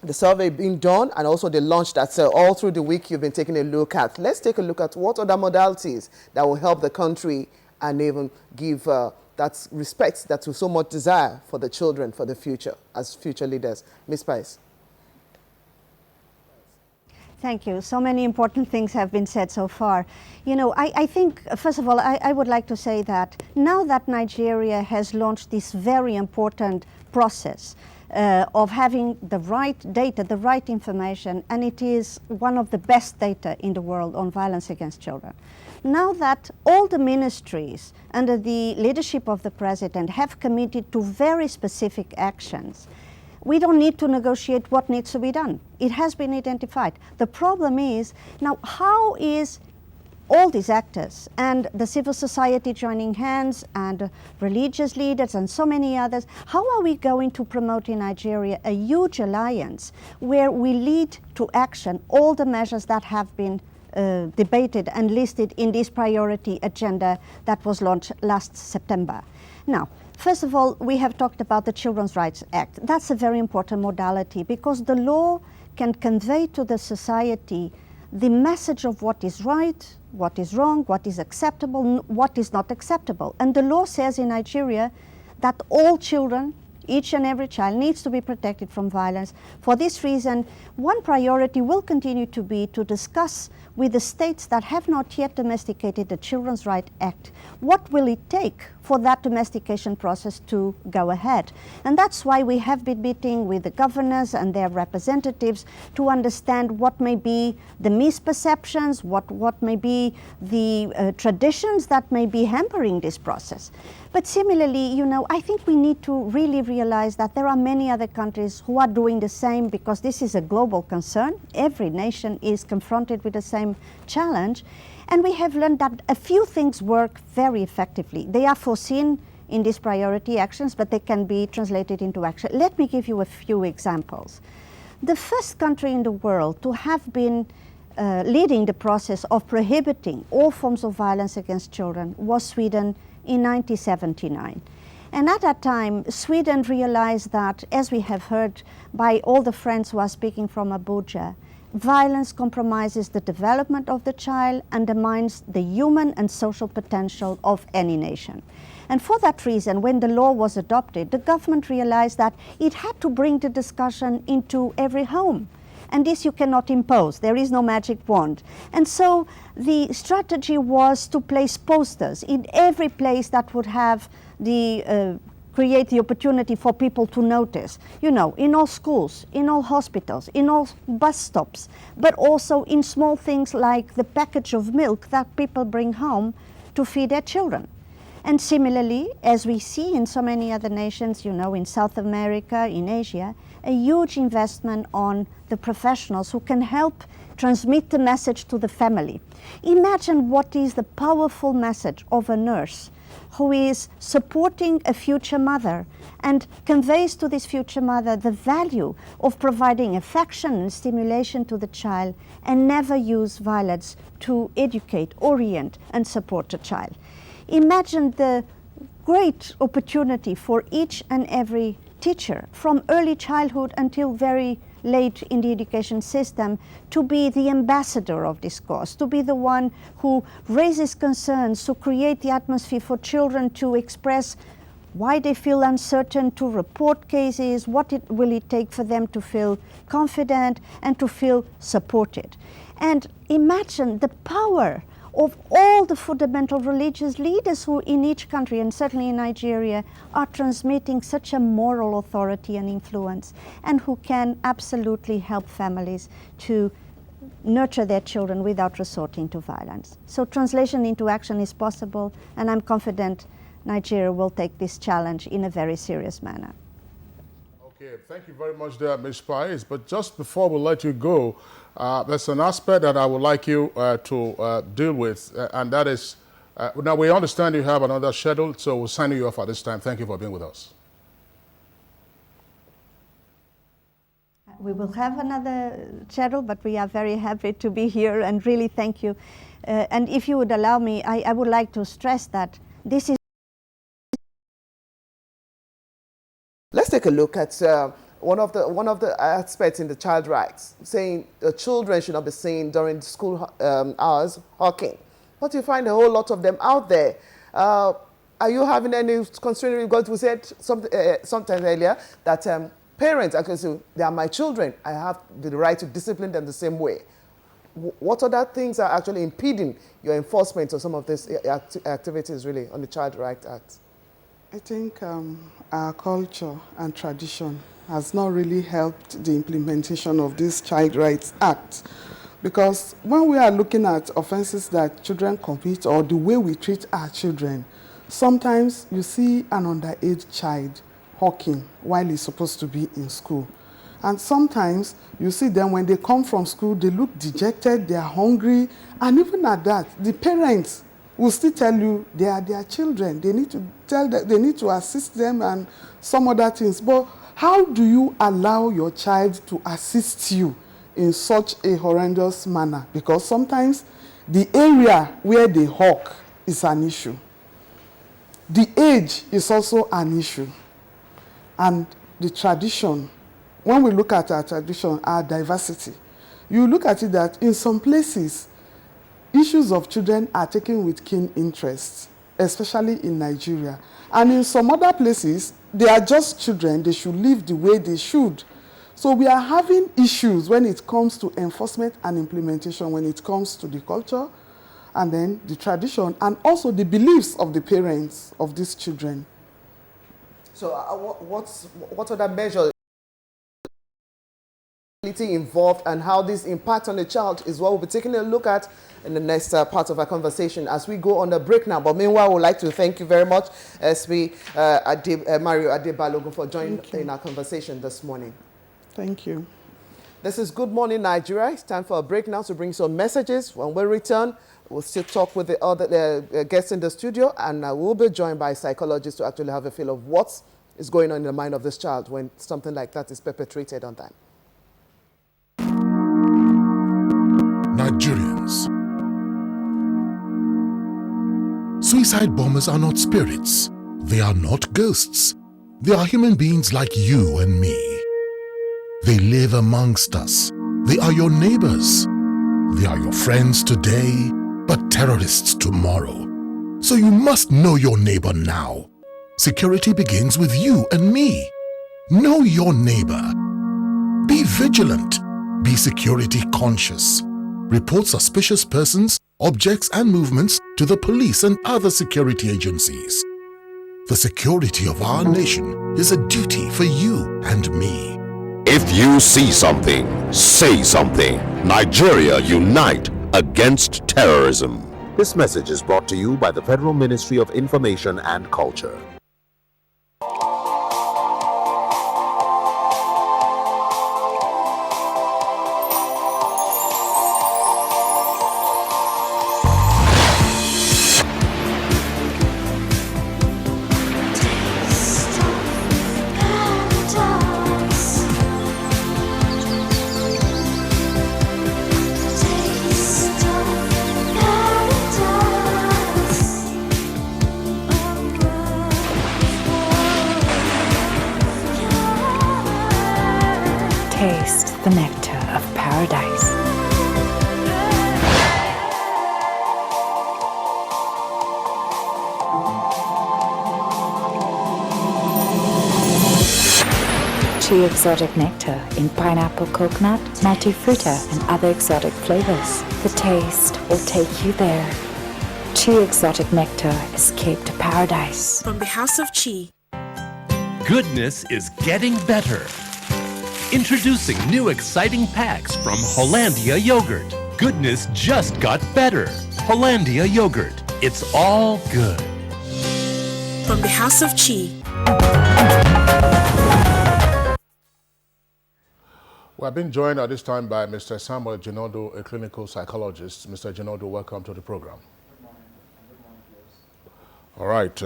the survey being done and also the launch that's all through the week you've been taking a look at. Let's take a look at what other modalities that will help the country and even give that respect that we so much desire for the children for the future as future leaders. Ms. Pice. Thank you. So many important things have been said so far. You know, I think, first of all, I would like to say that now that Nigeria has launched this very important process of having the right data, the right information, and it is one of the best data in the world on violence against children. Now that all the ministries under the leadership of the President have committed to very specific actions, we don't need to negotiate what needs to be done. It has been identified. The problem is, now how is all these actors and the civil society joining hands and religious leaders and so many others, how are we going to promote in Nigeria a huge alliance where we lead to action all the measures that have been debated and listed in this priority agenda that was launched last September? Now, first of all, we have talked about the Children's Rights Act. That's a very important modality because the law can convey to the society the message of what is right, what is wrong, what is acceptable, what is not acceptable. And the law says in Nigeria that all children, each and every child, needs to be protected from violence. For this reason, one priority will continue to be to discuss with the states that have not yet domesticated the Children's Rights Act, what will it take for that domestication process to go ahead? And that's why we have been meeting with the governors and their representatives to understand what may be the misperceptions, what may be the traditions that may be hampering this process. But similarly, you know, I think we need to really realize that there are many other countries who are doing the same because this is a global concern. Every nation is confronted with the same challenge. And we have learned that a few things work very effectively. They are foreseen in these priority actions, but they can be translated into action. Let me give you a few examples. The first country in the world to have been leading the process of prohibiting all forms of violence against children was Sweden in 1979. And at that time, Sweden realized that, as we have heard by all the friends who are speaking from Abuja, violence compromises the development of the child, undermines the human and social potential of any nation. And for that reason, when the law was adopted, the government realized that it had to bring the discussion into every home. And this you cannot impose. There is no magic wand. And so the strategy was to place posters in every place that would have the create the opportunity for people to notice, you know, in all schools, in all hospitals, in all bus stops, but also in small things like the package of milk that people bring home to feed their children. And similarly, as we see in so many other nations, you know, in South America, in Asia, a huge investment on the professionals who can help transmit the message to the family. Imagine what is the powerful message of a nurse who is supporting a future mother and conveys to this future mother the value of providing affection and stimulation to the child and never use violence to educate, orient, and support the child. Imagine the great opportunity for each and every teacher from early childhood until very late in the education system to be the ambassador of this cause, to be the one who raises concerns, to create the atmosphere for children to express why they feel uncertain, to report cases, what will it take for them to feel confident and to feel supported. And imagine the power of all the fundamental religious leaders who in each country, and certainly in Nigeria, are transmitting such a moral authority and influence, and who can absolutely help families to nurture their children without resorting to violence. So translation into action is possible, and I'm confident Nigeria will take this challenge in a very serious manner. Okay, thank you very much there, Ms. Pais. But just before we let you go, there's an aspect that I would like you to deal with, and that is, now we understand you have another schedule, so we'll sign you off at this time. Thank you for being with us. We will have another schedule, but we are very happy to be here and really thank you. And if you would allow me, I would like to stress that this is... Let's take a look at one of the aspects in the child rights, saying children should not be seen during school hours hawking. But you find a whole lot of them out there. Are you having any concern? Because we said sometime earlier that parents actually say, they are my children. I have the right to discipline them the same way. what other things are actually impeding your enforcement of some of these activities really on the Child Rights Act? I think our culture and tradition has not really helped the implementation of this Child Rights Act, because when we are looking at offenses that children commit or the way we treat our children, sometimes you see an underage child hawking while he's supposed to be in school. And sometimes you see them when they come from school, they look dejected, they are hungry, and even at that, the parents will still tell you they are their children. They need to tell them, they need to assist them and some other things. But how do you allow your child to assist you in such a horrendous manner? Because sometimes the area where they hawk is an issue. The age is also an issue. And the tradition, when we look at our tradition, our diversity, you look at it that in some places, issues of children are taken with keen interest, especially in Nigeria. And in some other places, they are just children, they should live the way they should. So we are having issues when it comes to enforcement and implementation, when it comes to the culture, and then the tradition, and also the beliefs of the parents of these children. So what other measures involved and how this impact on the child is what we'll be taking a look at in the next part of our conversation as we go on a break now. But meanwhile, we'd like to thank you very much, SP Mario Adebalogun, for joining in our conversation this morning. Thank you. This is Good Morning Nigeria. It's time for a break now to bring some messages. When we return, we'll still talk with the other guests in the studio, and we'll be joined by psychologists to actually have a feel of what is going on in the mind of this child when something like that is perpetrated on them. Nigerians. Suicide bombers are not spirits. They are not ghosts. They are human beings like you and me. They live amongst us. They are your neighbors. They are your friends today, but terrorists tomorrow. So you must know your neighbor now. Security begins with you and me. Know your neighbor. Be vigilant. Be security conscious. Report suspicious persons, objects, and movements to the police and other security agencies. The security of our nation is a duty for you and me. If you see something, say something. Nigeria unite against terrorism. This message is brought to you by the Federal Ministry of Information and Culture. Taste the nectar of paradise. Chi exotic nectar in pineapple, coconut, multifruta, and other exotic flavors. The taste will take you there. Chi exotic nectar, escape to paradise. From the House of Chi. Goodness is getting better. Introducing new exciting packs from Hollandia Yogurt. Goodness just got better. Hollandia Yogurt. It's all good. From the House of Chi. We have been joined at this time by Mr. Samuel Jinodo, a clinical psychologist. Mr. Jinodo, welcome to the program. All right,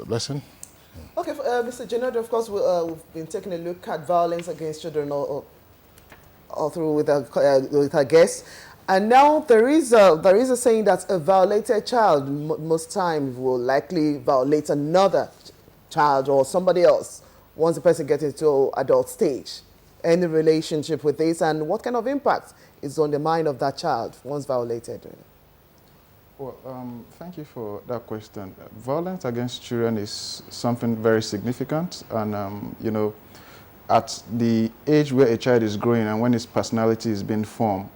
lesson. Okay, Mr. Jinodo, of course, we've been taking a look at violence against children all through with our guests. And now there is a saying that a violated child most times will likely violate another child or somebody else once the person gets into adult stage. Any relationship with this, and what kind of impact is on the mind of that child once violated? Well, thank you for that question. Violence against children is something very significant, and you know, at the age where a child is growing and when his personality is being formed,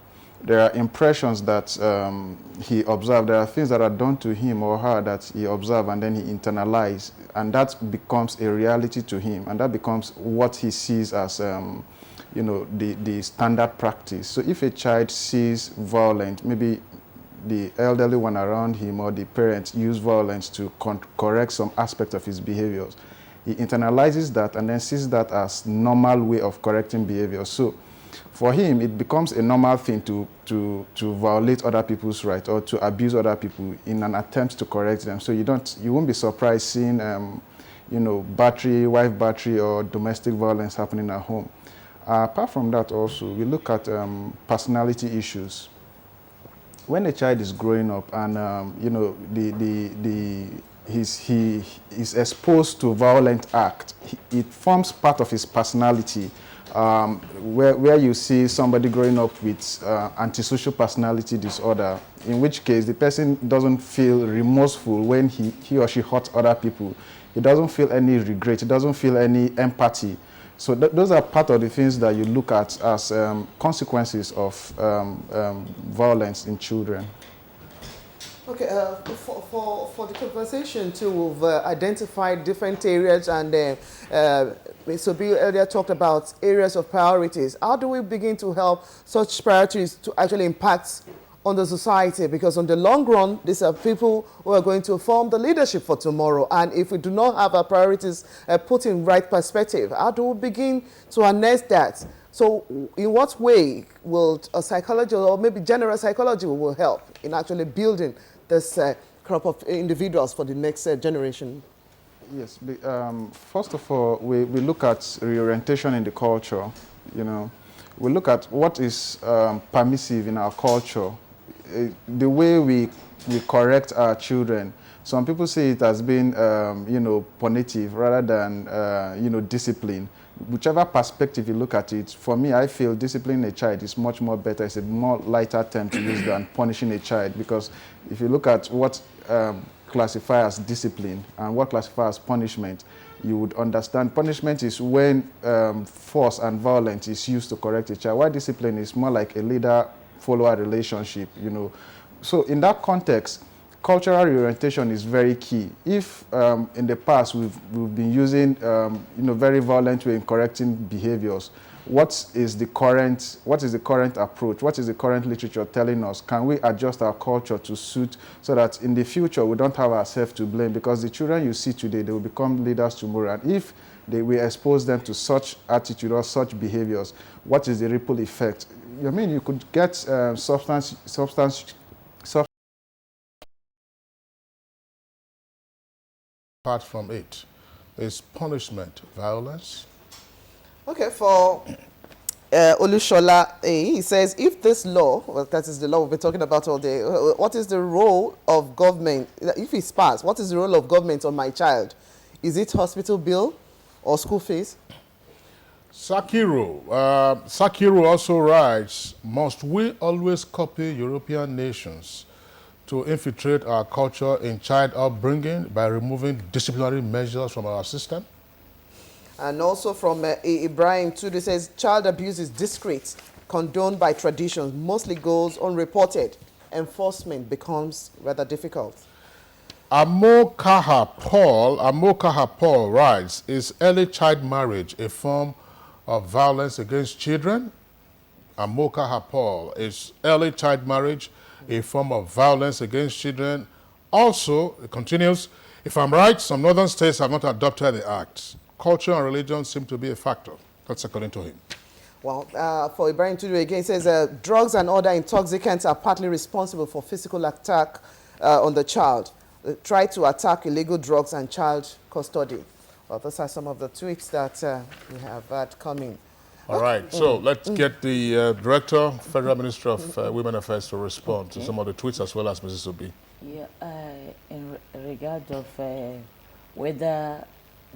there are impressions that he observed. There are things that are done to him or her that he observed and then he internalizes, and that becomes a reality to him, and that becomes what he sees as you know, the standard practice. So if a child sees violence, maybe the elderly one around him or the parents use violence to correct some aspect of his behaviors, he internalizes that and then sees that as normal way of correcting behavior. So for him, it becomes a normal thing to violate other people's rights or to abuse other people in an attempt to correct them. So you won't be surprised seeing you know, wife battery or domestic violence happening at home. Apart from that also, we look at personality issues. When a child is growing up and you know, he is exposed to violent act, it forms part of his personality. Where you see somebody growing up with antisocial personality disorder, in which case the person doesn't feel remorseful when he or she hurts other people. He doesn't feel any regret. He doesn't feel any empathy. So those are part of the things that you look at as consequences of violence in children. Okay, for the conversation too, we've identified different areas, and Mr. Bill earlier talked about areas of priorities. How do we begin to help such priorities to actually impact on the society? Because on the long run, these are people who are going to form the leadership for tomorrow. And if we do not have our priorities put in right perspective, how do we begin to harness that? So in what way will a psychology or maybe general psychology will help in actually building this crop of individuals for the next generation? Yes, first of all, we look at reorientation in the culture. You know, we look at what is permissive in our culture, the way we correct our children. Some people see it as being, you know, punitive rather than, you know, discipline. Whichever perspective you look at it, for me, I feel disciplining a child is much more better. It's a more lighter term to use than punishing a child, because if you look at what classifies as discipline and what classifies as punishment, you would understand punishment is when force and violence is used to correct a child, while discipline is more like a leader-follower relationship, you know. So in that context, cultural reorientation is very key. If in the past we've been using you know, very violent way in correcting behaviors, what is the current approach? What is the current literature telling us? Can we adjust our culture to suit, so that in the future we don't have ourselves to blame? Because the children you see today, they will become leaders tomorrow, and if we expose them to such attitude or such behaviors, what is the ripple effect? I mean, you could get substance. Apart from it, is punishment violence? Okay, for Olushola, he says, if this law, well, that is the law we've been talking about all day, what is the role of government, if it's passed, what is the role of government on my child? Is it hospital bill or school fees? Sakiru also writes, must we always copy European nations to infiltrate our culture in child upbringing by removing disciplinary measures from our system? And also from Ibrahim Tudu says, child abuse is discreet, condoned by traditions, mostly goes unreported. Enforcement becomes rather difficult. Amokaha Paul writes, is early child marriage a form of violence against children? Amokaha Paul, is early child marriage a form of violence against children? Also, it continues, if I'm right, some northern states have not adopted the act. Culture and religion seem to be a factor. That's according to him. Well, for Ibrahim Tudu again, says drugs and other intoxicants are partly responsible for physical attack on the child. Try to attack illegal drugs and child custody. Well, those are some of the tweets that we have had coming. All right, so let's get the Director, Federal Ministry of Women Affairs to respond to some of the tweets, as well as Mrs. Obi. Yeah, in regard of whether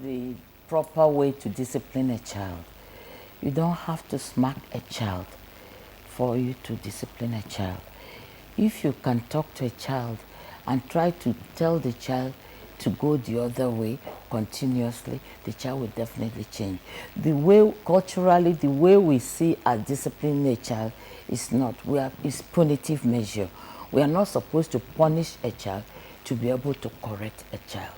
the proper way to discipline a child, you don't have to smack a child for you to discipline a child. If you can talk to a child and try to tell the child to go the other way continuously, the child will definitely change. The way, culturally, the way we see as disciplining a child is not, it's punitive measure. We are not supposed to punish a child to be able to correct a child.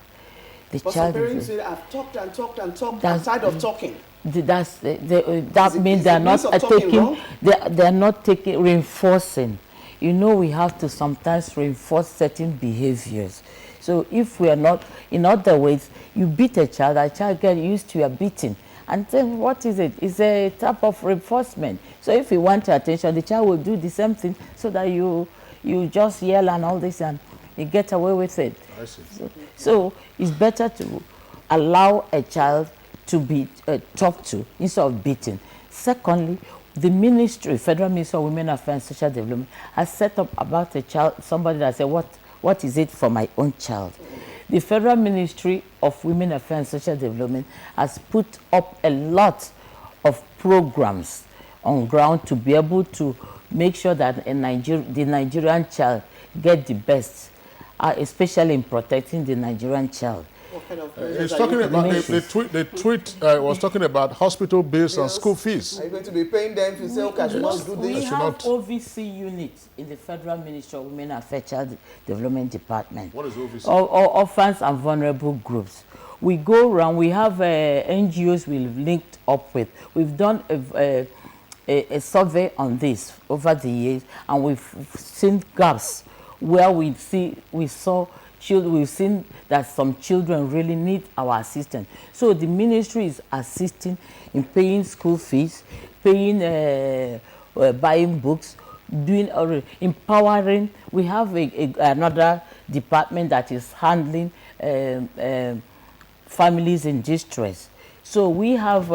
The but child some parents say, I've talked and talked and talked, I'm tired of talking. That means they are not taking, they are not taking, reinforcing. You know, we have to sometimes reinforce certain behaviors. So if we are not, in other ways, you beat a child gets used to your beating. And then what is it? It's a type of reinforcement. So if you want your attention, the child will do the same thing so that you just yell and all this and you get away with it. I see. So it's better to allow a child to be talked to instead of beating. Secondly, the ministry, Federal Ministry of Women Affairs and Social Development, has set up about a child, somebody that said, what is it for my own child? The Federal Ministry of Women Affairs and Social Development has put up a lot of programs on ground to be able to make sure that the Nigerian child get the best, especially in protecting the Nigerian child. What kind of he's talking about the tweet was talking about hospital bills and school fees. Are you going to be paying them if you say, okay, I should not do this? We have OVC units in the Federal Ministry of Women Affairs Child Development Department. What is OVC? Orphans and vulnerable groups. We go around, we have NGOs we've linked up with. We've done a survey on this over the years, and we've seen gaps where we've seen that some children really need our assistance. So the ministry is assisting in paying school fees, paying, buying books, doing empowering. We have another department that is handling families in distress. So we have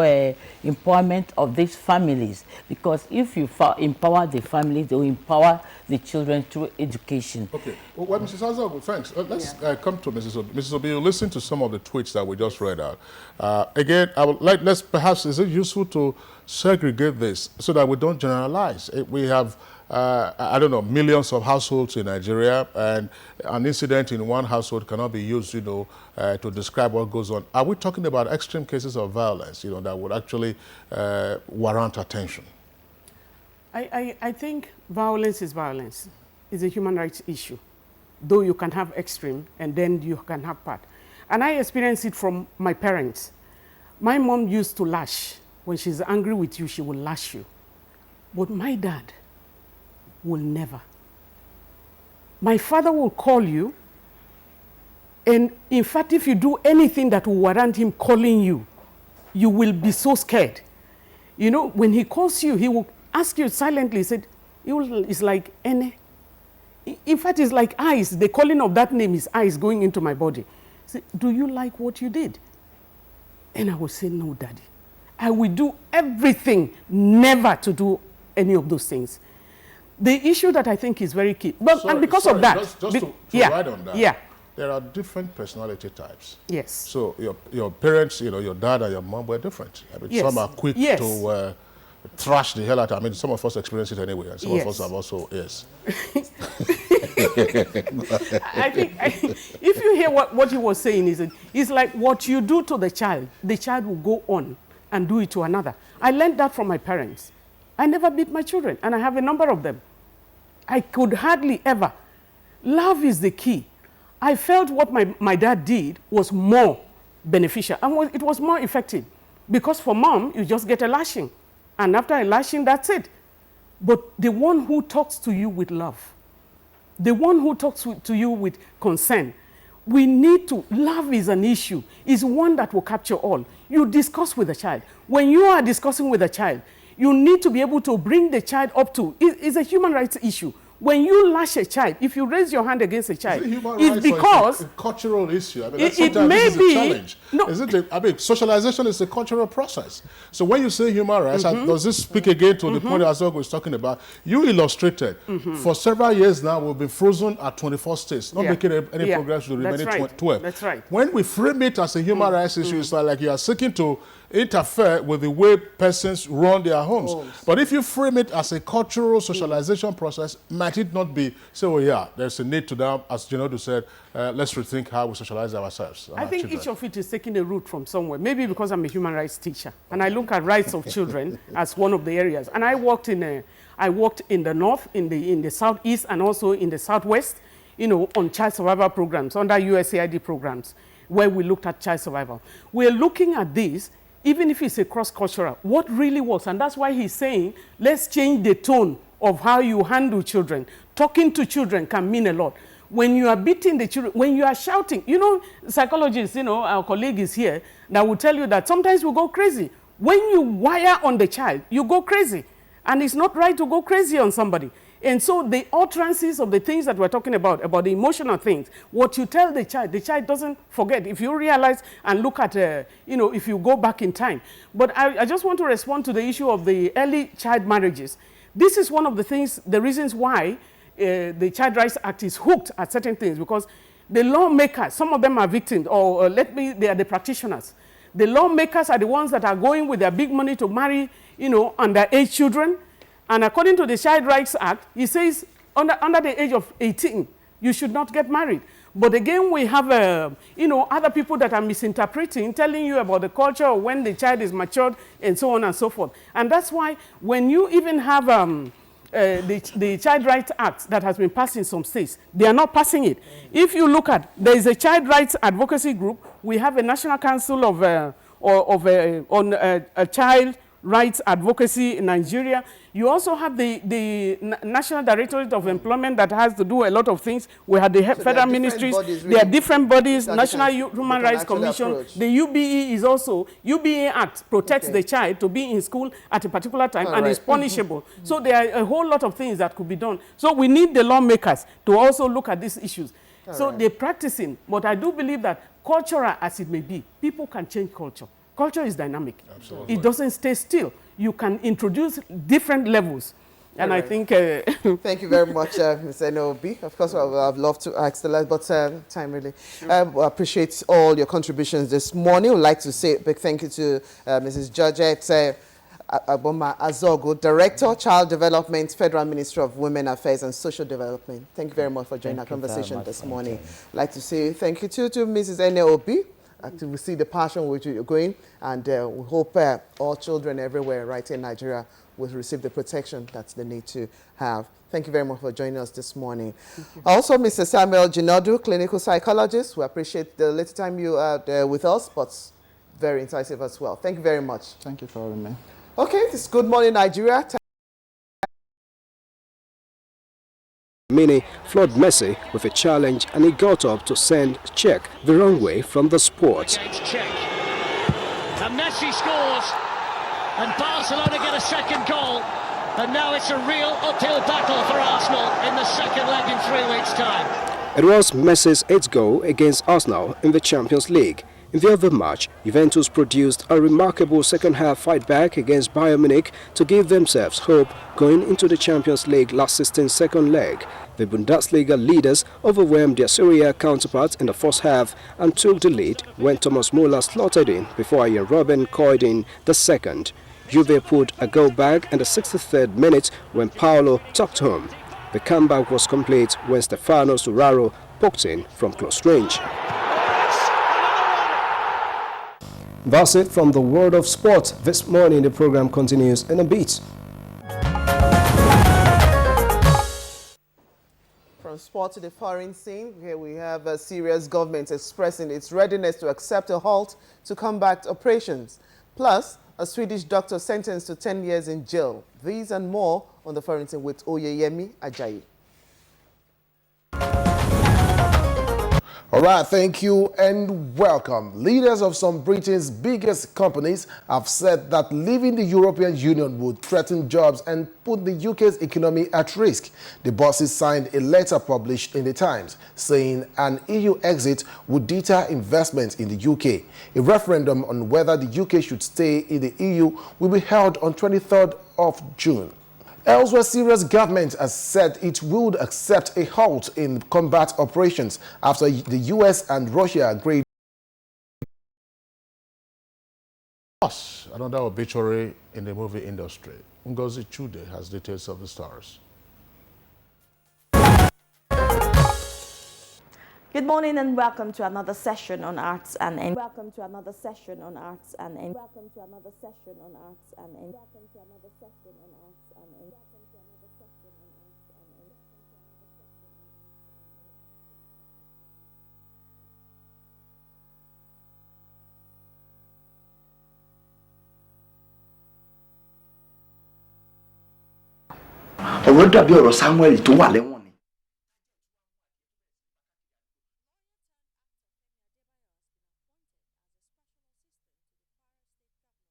empowerment of these families, because if you empower the family, they will empower the children through education. Okay. Well, Mrs. Azago, thanks. Let's come to Mrs. Obi. Mrs. Obi, you listen to some of the tweets that we just read out. Again, I would like, is it useful to segregate this so that we don't generalize? We have, I don't know, millions of households in Nigeria, and an incident in one household cannot be used, to describe what goes on. Are we talking about extreme cases of violence, that would actually warrant attention? I think violence is violence. It's a human rights issue, though you can have extreme and then you can have part. And I experienced it from my parents. My mom used to lash. When she's angry with you, she will lash you. But my dad will never. My father will call you, and in fact, if you do anything that will warrant him calling you, you will be so scared. When he calls you, he will ask you silently. He said, it's like Ene. In fact, it's like ice. The calling of that name is ice going into my body. He said, do you like what you did? And I will say, no, Daddy. I will do everything never to do any of those things. The issue that I think is very key, and because of that, just to write on that, there are different personality types. Yes. So your parents, your dad and your mom were different. I mean, some are quick to thrash the hell out. I mean, some of us experience it anyway, and some of us have also, yes. I think if you hear what he was saying, it's like what you do to the child will go on and do it to another. I learned that from my parents. I never beat my children, and I have a number of them. I could hardly ever. Love is the key. I felt what my dad did was more beneficial, and it was more effective. Because for mom, you just get a lashing. And after a lashing, that's it. But the one who talks to you with love, the one who talks to you with concern, we need to, love is an issue, is one that will capture all. You discuss with a child. When you are discussing with a child, you need to be able to bring the child up to, it's a human rights issue. When you lash a child, if you raise your hand against a child, it's because... It's a cultural issue. I mean, it may be a challenge. No. Socialization is a cultural process. So when you say human rights, does this speak again to the point Azogo was talking about? You illustrated, for several years now, we've been frozen at 24 states, not making any progress to the remaining 12. That's right. When we frame it as a human rights issue, it's like you are seeking to interfere with the way persons run their homes. But if you frame it as a cultural socialization process, my might it not be, so yeah, there's a need to now, as Jinodu said, let's rethink how we socialize ourselves. I think each of it is taking a root from somewhere. Maybe because I'm a human rights teacher and I look at rights of children as one of the areas. And I worked in the north, in the southeast, and also in the southwest, you know, on child survival programs, under USAID programs, where we looked at child survival. We're looking at this, even if it's a cross-cultural, what really works. And that's why he's saying, let's change the tone of how you handle children. Talking to children can mean a lot. When you are beating the children, when you are shouting, you know, psychologists, you know, our colleague is here, that will tell you that sometimes we go crazy. When you wire on the child, you go crazy. And it's not right to go crazy on somebody. And so the utterances of the things that we're talking about the emotional things, what you tell the child doesn't forget. If you realize and look at, you know, if you go back in time. But I just want to respond to the issue of the early child marriages. This is one of the things, the reasons why the Child Rights Act is hooked at certain things, because the lawmakers, some of them are victims, or they are the practitioners. The lawmakers are the ones that are going with their big money to marry, you know, underage children. And according to the Child Rights Act, it says under the age of 18, you should not get married. But again, we have, you know, other people that are misinterpreting, telling you about the culture of when the child is matured and so on and so forth. And that's why when you even have the Child Rights Act that has been passed in some states, they are not passing it. If you look at, there is a child rights advocacy group. We have a National Council on Child Rights Advocacy in Nigeria. You also have the National Directorate of Employment that has to do a lot of things. We have the federal ministries. There are different bodies, National Human Rights Commission. Approach. The UBE is also, UBE Act protects the child to be in school at a particular time and is punishable. So there are a whole lot of things that could be done. So we need the lawmakers to also look at these issues. So they're practicing, but I do believe that cultural as it may be, people can change culture. Culture is dynamic. Absolutely. It doesn't stay still. You can introduce different levels. And I think... Thank you very much, Mr. Nobi. Of course, I would have loved to ask the last, but time really. Sure. I appreciate all your contributions this morning. I would like to say a big thank you to Mrs. Georgette Aboma Azogo, Director, Child Development, Federal Ministry of Women Affairs and Social Development. Thank you very much for joining our conversation this morning. I'd like to say thank you to Mrs. Obi. We see the passion with which you're going, and we hope all children everywhere right in Nigeria will receive the protection that they need to have. Thank you very much for joining us this morning. Also, Mr. Samuel Jinodu, clinical psychologist. We appreciate the little time you are there with us, but very incisive as well. Thank you very much. Thank you for having me. Okay, this is Good Morning Nigeria. Mini floored Messi with a challenge, and he got up to send Czech the wrong way from the sport. And Messi scores, and Barcelona get a second goal, and now it's a real uphill battle for Arsenal in the second leg in 3 weeks' time. It was Messi's 8th goal against Arsenal in the Champions League. In the other match, Juventus produced a remarkable second-half fight-back against Bayern Munich to give themselves hope going into the Champions League last season's second leg. The Bundesliga leaders overwhelmed their Serie A counterparts in the first half and took the lead when Thomas Muller slotted in before Ian Robben coiled in the second. Juve put a goal back in the 63rd minute when Paolo tucked home. The comeback was complete when Stefano Suraro poked in from close range. That's it from the world of sport. This morning the program continues in a bit. From sport to the foreign scene, here we have a serious government expressing its readiness to accept a halt to combat operations. Plus, a Swedish doctor sentenced to 10 years in jail. These and more on the foreign scene with Oyeyemi Ajayi. All right, thank you and welcome. Leaders of some Britain's biggest companies have said that leaving the European Union would threaten jobs and put the UK's economy at risk. The bosses signed a letter published in the Times saying an EU exit would deter investment in the UK. A referendum on whether the UK should stay in the EU will be held on 23rd of June. Elsewhere, Syria's government has said it would accept a halt in combat operations after the US and Russia agreed. Another obituary in the movie industry. Ngozi Chude has details of the stars. Good morning and welcome to another session on arts and entertainment. Welcome to another session on arts and entertainment. Welcome to another session on arts and entertainment. Welcome to another session on arts and entertainment. Welcome to another session on arts and entertainment. ọ̀rọ̀ dàbí ọ̀rọ̀ Samuel tó wà lẹ́wọ̀n.